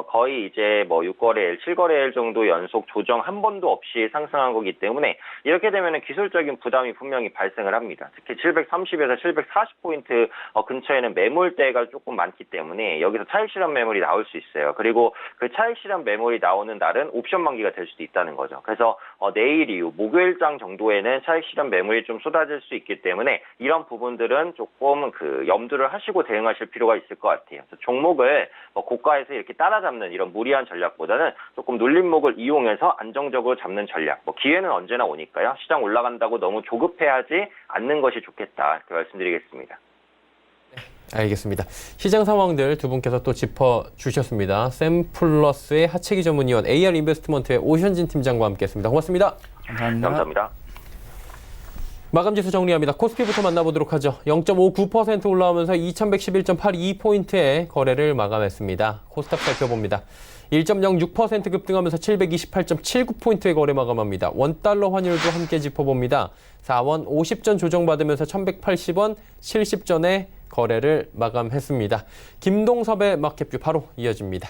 거의 이제 뭐 6거래일, 7거래일 정도 연속 조정 한 번도 없이 상승한 거기 때문에 이렇게 되면은 기술적인 부담이 분명히 발생을 합니다. 특히 730에서 740포인트 근처에는 매물대가 조금 많기 때문에 여기서 차익 실현 매물이 나올 수 있어요. 그리고 그 차익 실현 매물이 나오는 날은 옵션 만기가 될 수도 있다는 거죠. 그래서 내일 이후 목요일장 정도에는 차익 실현 매물이 좀 쏟아질 수 있기 때문에 이런 부분들은 조금 그 염두를 하시고 대응하실 필요가 있을 것 같아요. 그래서 종목을 고가에서 이렇게 따라잡는 이런 무리한 전략보다는 조금 눌림목을 이용해서 안정적으로 잡는 전략. 기회는 언제나 오니까요. 시장 올라간다고 너무 조급해하지 않는 것이 좋겠다, 이렇게 말씀드리겠습니다. 알겠습니다. 시장 상황들 두 분께서 또 짚어주셨습니다. 샘플러스의 하채기 전문위원 AR 인베스트먼트의 오현진 팀장과 함께했습니다. 고맙습니다. 감사합니다. 감사합니다. 마감지수 정리합니다. 코스피부터 만나보도록 하죠. 0.59% 올라오면서 2111.82포인트의 거래를 마감했습니다. 코스닥 살펴봅니다. 1.06% 급등하면서 728.79포인트의 거래 마감합니다. 원달러 환율도 함께 짚어봅니다. 4원 50전 조정받으면서 1180원 70전에 거래를 마감했습니다. 김동섭의 마켓뷰 바로 이어집니다.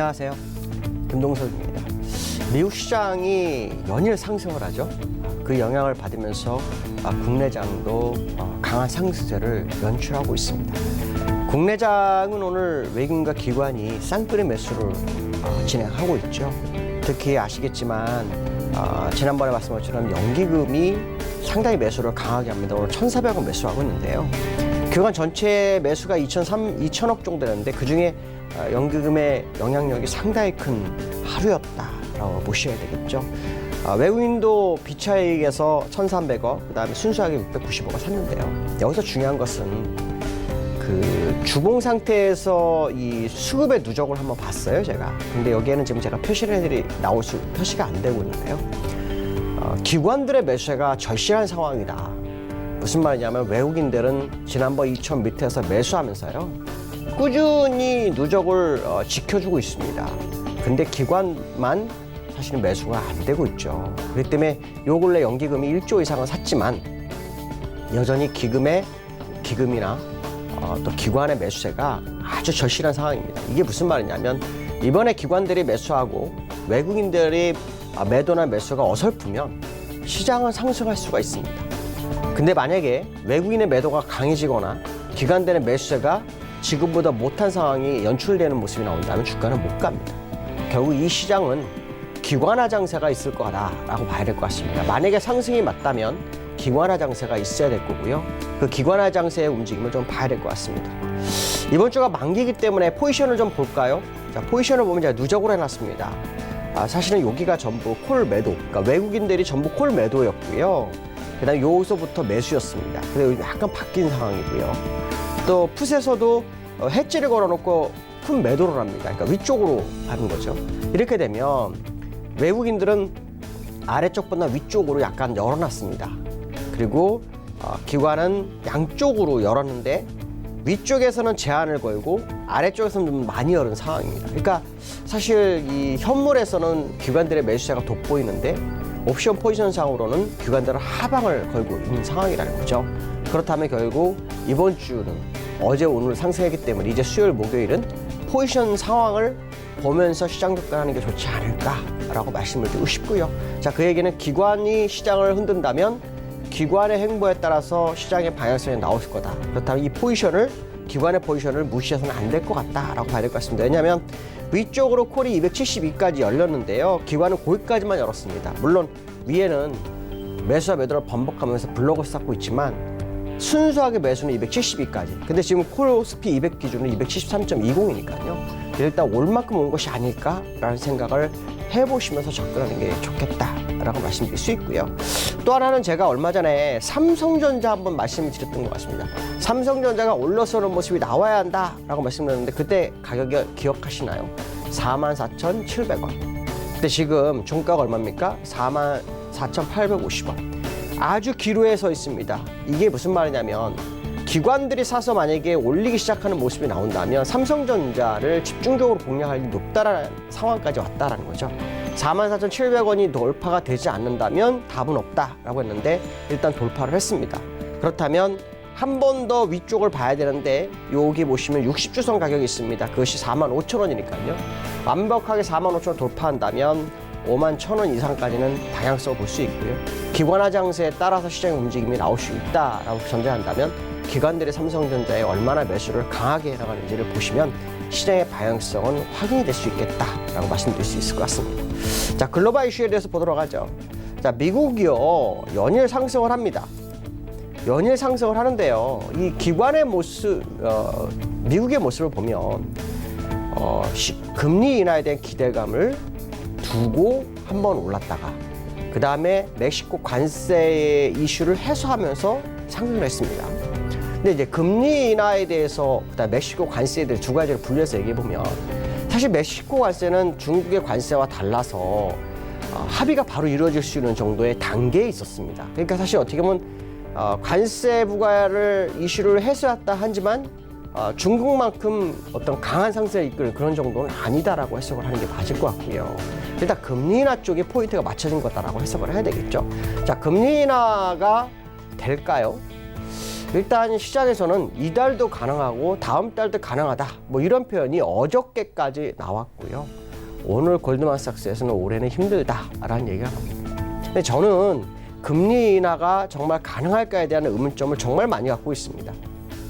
안녕하세요. 김동석입니다. 미국 시장이 연일 상승을 하죠. 그 영향을 받으면서 국내장도 강한 상승세를 연출하고 있습니다. 국내장은 오늘 외국인과 기관이 쌍끌이 매수를 진행하고 있죠. 특히 아시겠지만 지난번에 말씀한 것처럼 연기금이 상당히 매수를 강하게 합니다. 오늘 1,400원 매수하고 있는데요. 기관 전체 매수가 2,000억 정도 되는데 그중에 연기금의 영향력이 상당히 큰 하루였다라고 보셔야 되겠죠. 외국인도 비차익에서 1,300억, 그다음에 순수하게 690억을 샀는데요. 여기서 중요한 것은 그 주봉 상태에서 이 수급의 누적을 한번 봤어요, 제가. 근데 여기에는 지금 제가 표시를 해드리 표시가 안 되고 있는데요. 기관들의 매수세가 절실한 상황이다. 무슨 말이냐면 외국인들은 지난번 2,000 밑에서 매수하면서요. 꾸준히 누적을 지켜주고 있습니다. 근데 기관만 사실은 매수가 안 되고 있죠. 그렇기 때문에 요 근래 연기금이 1조 이상을 샀지만 여전히 기금이나 또 기관의 매수세가 아주 절실한 상황입니다. 이게 무슨 말이냐면 이번에 기관들이 매수하고 외국인들이 매도나 매수가 어설프면 시장은 상승할 수가 있습니다. 근데 만약에 외국인의 매도가 강해지거나 기관들의 매수세가 지금보다 못한 상황이 연출되는 모습이 나온다면 주가는 못 갑니다. 결국 이 시장은 기관화 장세가 있을 거다라고 봐야 될 것 같습니다. 만약에 상승이 맞다면 기관화 장세가 있어야 될 거고요. 그 기관화 장세의 움직임을 좀 봐야 될 것 같습니다. 이번 주가 만기이기 때문에 포지션을 좀 볼까요? 자, 포지션을 보면 제가 누적으로 해놨습니다. 사실은 여기가 전부 콜 매도, 그러니까 외국인들이 전부 콜 매도였고요. 그 다음에 여기서부터 매수였습니다. 근데 약간 바뀐 상황이고요. 또 풋에서도 해지를 걸어놓고 풋 매도를 합니다. 그러니까 위쪽으로 하는 거죠. 이렇게 되면 외국인들은 아래쪽보다 위쪽으로 약간 열어놨습니다. 그리고 기관은 양쪽으로 열었는데 위쪽에서는 제한을 걸고 아래쪽에서는 좀 많이 열은 상황입니다. 그러니까 사실 이 현물에서는 기관들의 매수세가 돋보이는데 옵션 포지션상으로는 기관들은 하방을 걸고 있는 상황이라는 거죠. 그렇다면 결국 이번 주는 어제 오늘 상승했기 때문에 이제 수요일 목요일은 포지션 상황을 보면서 시장 접근하는 게 좋지 않을까라고 말씀을 드리고 싶고요. 자, 그 얘기는 기관이 시장을 흔든다면 기관의 행보에 따라서 시장의 방향성이 나올 거다. 그렇다면 이 포지션을 기관의 포지션을 무시해서는 안 될 것 같다라고 봐야 될 것 같습니다. 왜냐하면 위쪽으로 콜이 272까지 열렸는데요. 기관은 거기까지만 열었습니다. 물론 위에는 매수와 매도를 번복하면서 블록을 쌓고 있지만 순수하게 매수는 272까지. 근데 지금 콜스피 200 기준은 273.20이니까요. 일단 올 만큼 온 것이 아닐까라는 생각을 해보시면서 접근하는 게 좋겠다라고 말씀드릴 수 있고요. 또 하나는 제가 얼마 전에 삼성전자 한번 말씀을 드렸던 것 같습니다. 삼성전자가 올라서는 모습이 나와야 한다라고 말씀드렸는데 그때 가격이 기억하시나요? 44,700원. 근데 지금 종가가 얼마입니까? 44,850원. 아주 기로에 서 있습니다. 이게 무슨 말이냐면 기관들이 사서 만약에 올리기 시작하는 모습이 나온다면 삼성전자를 집중적으로 공략할 일이 높다라는 상황까지 왔다라는 거죠. 44,700원이 돌파가 되지 않는다면 답은 없다라고 했는데 일단 돌파를 했습니다. 그렇다면 한 번 더 위쪽을 봐야 되는데 여기 보시면 60주선 가격이 있습니다. 그것이 45,000원이니까요. 완벽하게 45,000원 돌파한다면 51,000원 이상까지는 방향성을 볼 수 있고요. 기관화 장세에 따라서 시장의 움직임이 나올 수 있다라고 전제한다면 기관들이 삼성전자에 얼마나 매수를 강하게 해나가는지를 보시면 시장의 방향성은 확인이 될 수 있겠다라고 말씀드릴 수 있을 것 같습니다. 자, 글로벌 이슈에 대해서 보도록 하죠. 자, 미국이요 연일 상승을 합니다. 연일 상승을 하는데요. 이 기관의 모습, 미국의 모습을 보면 금리 인하에 대한 기대감을 두고 한번 올랐다가 그 다음에 멕시코 관세 이슈를 해소하면서 상승을 했습니다. 근데 이제 금리 인하에 대해서 그다음 멕시코 관세에 대해 두 가지를 분리해서 얘기해 보면 사실 멕시코 관세는 중국의 관세와 달라서 합의가 바로 이루어질 수 있는 정도의 단계에 있었습니다. 그러니까 사실 어떻게 보면 관세 부과를 이슈를 해소했다 하지만 중국만큼 어떤 강한 상승을 이끌 그런 정도는 아니다라고 해석을 하는 게 맞을 것 같고요. 일단 금리 인하 쪽에 포인트가 맞춰진 거다라고 해석을 해야 되겠죠. 자, 금리 인하가 될까요? 일단 시장에서는 이달도 가능하고 다음 달도 가능하다. 뭐 이런 표현이 어저께까지 나왔고요. 오늘 골드만삭스에서는 올해는 힘들다라는 얘기가 나옵니다. 근데 저는 금리 인하가 정말 가능할까에 대한 의문점을 정말 많이 갖고 있습니다.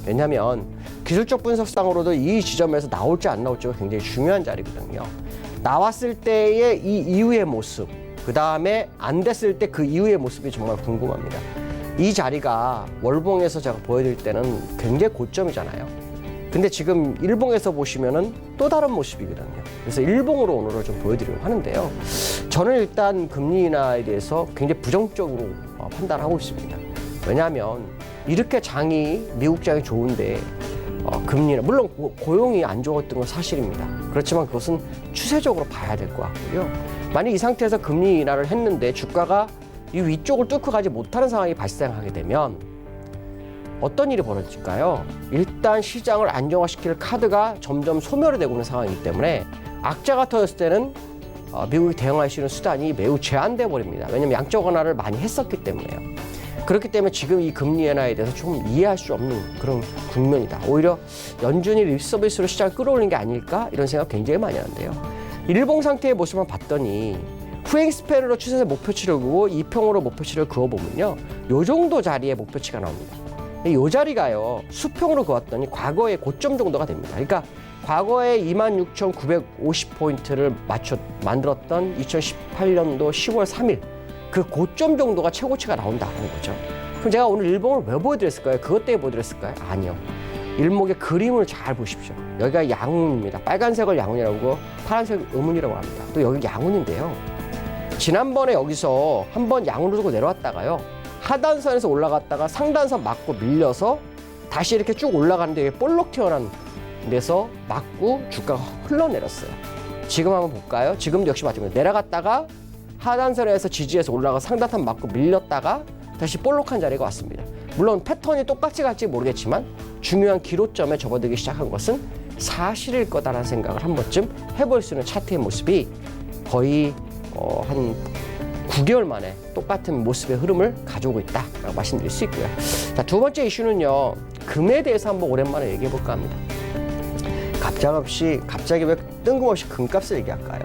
왜냐하면 기술적 분석상으로도 이 지점에서 나올지 안 나올지가 굉장히 중요한 자리거든요. 나왔을 때의 이 이후의 모습, 그 다음에 안 됐을 때 그 이후의 모습이 정말 궁금합니다. 이 자리가 월봉에서 제가 보여드릴 때는 굉장히 고점이잖아요. 근데 지금 일봉에서 보시면은 또 다른 모습이거든요. 그래서 일봉으로 오늘을 좀 보여드리려고 하는데요. 저는 일단 금리 인하에 대해서 굉장히 부정적으로 판단하고 있습니다. 왜냐하면 이렇게 장이 미국 장이 좋은데 금리 인하, 물론 고용이 안 좋았던 건 사실입니다. 그렇지만 그것은 추세적으로 봐야 될 것 같고요. 만약 이 상태에서 금리 인하를 했는데 주가가 이 위쪽을 뚫고 가지 못하는 상황이 발생하게 되면 어떤 일이 벌어질까요? 일단 시장을 안정화시킬 카드가 점점 소멸이 되고 있는 상황이기 때문에 악재가 터졌을 때는 미국이 대응할 수 있는 수단이 매우 제한돼 버립니다. 왜냐하면 양적 완화를 많이 했었기 때문에요. 그렇기 때문에 지금 이 금리 인하에 대해서 좀 이해할 수 없는 그런 국면이다. 오히려 연준이 립 서비스로 시장을 끌어올린 게 아닐까 이런 생각 굉장히 많이 하는데요. 일봉 상태의 모습을 봤더니 후행 스팬으로 추세에서 목표치를 그고 이평으로 목표치를 그어보면요, 요 정도 자리에 목표치가 나옵니다. 이 자리가요 수평으로 그었더니 과거의 고점 정도가 됩니다. 그러니까 과거에 26,950포인트를 만들었던 2018년도 10월 3일 그 고점 정도가 최고치가 나온다는 거죠. 그럼 제가 오늘 일봉을 왜 보여드렸을까요? 그것 때문에 보여드렸을까요? 아니요. 일목의 그림을 잘 보십시오. 여기가 양운입니다. 빨간색을 양운이라고 하고 파란색을 음운이라고 합니다. 또 여기 양운인데요. 지난번에 여기서 한번 양운으로 두고 내려왔다가요. 하단선에서 올라갔다가 상단선 맞고 밀려서 다시 이렇게 쭉 올라가는데 볼록 튀어나온 데서 맞고 주가가 흘러내렸어요. 지금 한번 볼까요? 지금도 역시 마찬가지입니다. 내려갔다가 하단선에서 지지해서 올라가 상단선 맞고 밀렸다가 다시 볼록한 자리가 왔습니다. 물론 패턴이 똑같이 갈지 모르겠지만 중요한 기로점에 접어들기 시작한 것은 사실일 거다라는 생각을 한 번쯤 해볼 수 있는 차트의 모습이 거의 한 9개월 만에 똑같은 모습의 흐름을 가져오고 있다라고 말씀드릴 수 있고요. 자, 두 번째 이슈는요. 금에 대해서 한번 오랜만에 얘기해 볼까 합니다. 갑자기 왜 뜬금없이 금값을 얘기할까요?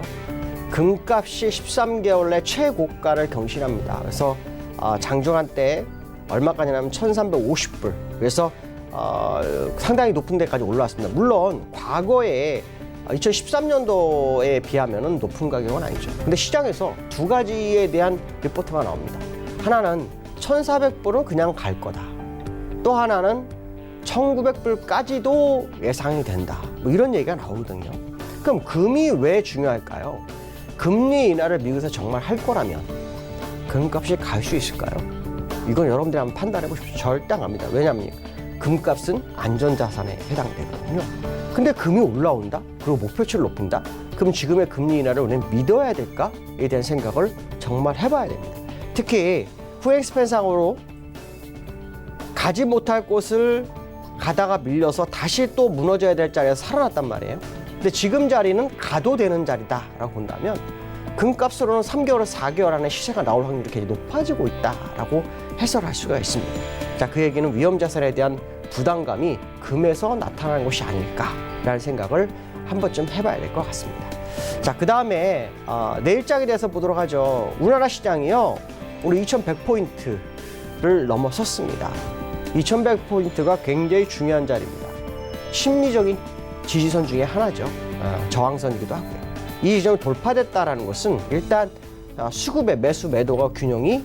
금값이 13개월 내 최고가를 경신합니다. 그래서 장중한 때 얼마까지냐면 1,350불. 그래서 상당히 높은 데까지 올라왔습니다. 물론 과거에 2013년도에 비하면 높은 가격은 아니죠. 근데 시장에서 두 가지에 대한 리포트가 나옵니다. 하나는 1,400불은 그냥 갈 거다. 또 하나는 1,900불까지도 예상이 된다. 뭐 이런 얘기가 나오거든요. 그럼 금이 왜 중요할까요? 금리 인하를 미국에서 정말 할 거라면 금값이 갈 수 있을까요? 이건 여러분들이 한번 판단해 보십시오. 절대 안 갑니다. 왜냐하면 금값은 안전자산에 해당되거든요. 근데 금이 올라온다? 그리고 목표치를 높인다? 그럼 지금의 금리 인하를 우리는 믿어야 될까에 대한 생각을 정말 해봐야 됩니다. 특히 후행 스팬상으로 가지 못할 곳을 가다가 밀려서 다시 또 무너져야 될 자리에서 살아났단 말이에요. 근데 지금 자리는 가도 되는 자리다라고 본다면 금값으로는 3개월, 4개월 안에 시세가 나올 확률이 굉장히 높아지고 있다라고 해설할 수가 있습니다. 자, 그 얘기는 위험자산에 대한 부담감이 금에서 나타나는 것이 아닐까라는 생각을 한 번쯤 해봐야 될 것 같습니다. 자, 그 다음에 내일장에 대해서 보도록 하죠. 우리나라 시장이요, 오늘 2,100포인트를 넘어섰습니다. 2,100포인트가 굉장히 중요한 자리입니다. 심리적인 지지선 중에 하나죠. 저항선이기도 하고요. 이 지점이 돌파됐다라는 것은 일단 수급의 매수 매도가 균형이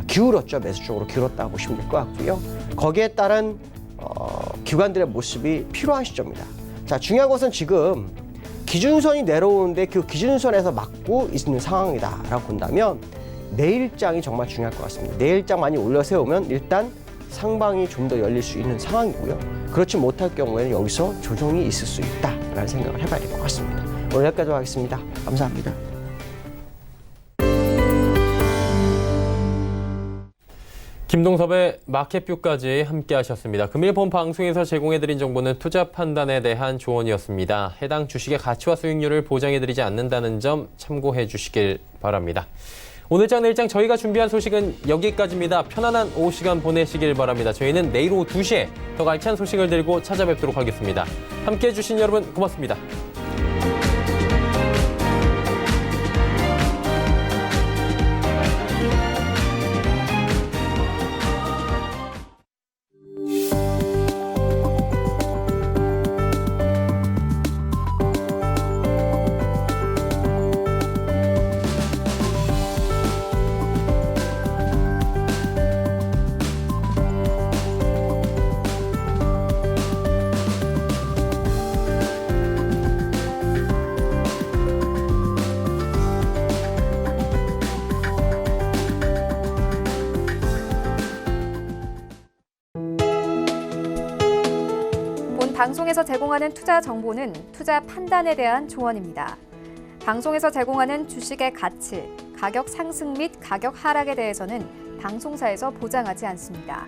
기울었죠. 매수 쪽으로 기울었다고 보시면 될 것 같고요. 거기에 따른 기관들의 모습이 필요한 시점입니다. 자, 중요한 것은 지금 기준선이 내려오는데 그 기준선에서 막고 있는 상황이다라고 본다면 내일장이 정말 중요할 것 같습니다. 내일장 많이 올려 세우면 일단 상방이 좀 더 열릴 수 있는 상황이고요. 그렇지 못할 경우에는 여기서 조정이 있을 수 있다라는 생각을 해봐야 될 것 같습니다. 오늘 여기까지 하겠습니다. 감사합니다. 김동섭의 마켓뷰까지 함께 하셨습니다. 금일 본 방송에서 제공해드린 정보는 투자 판단에 대한 조언이었습니다. 해당 주식의 가치와 수익률을 보장해드리지 않는다는 점 참고해 주시길 바랍니다. 오늘 장 내일 장 저희가 준비한 소식은 여기까지입니다. 편안한 오후 시간 보내시길 바랍니다. 저희는 내일 오후 2시에 더 알찬 소식을 들고 찾아뵙도록 하겠습니다. 함께해 주신 여러분 고맙습니다. 본 방송에서 제공하는 투자 정보는 투자 판단에 대한 조언입니다. 방송에서 제공하는 주식의 가치, 가격 상승 및 가격 하락에 대해서는 방송사에서 보장하지 않습니다.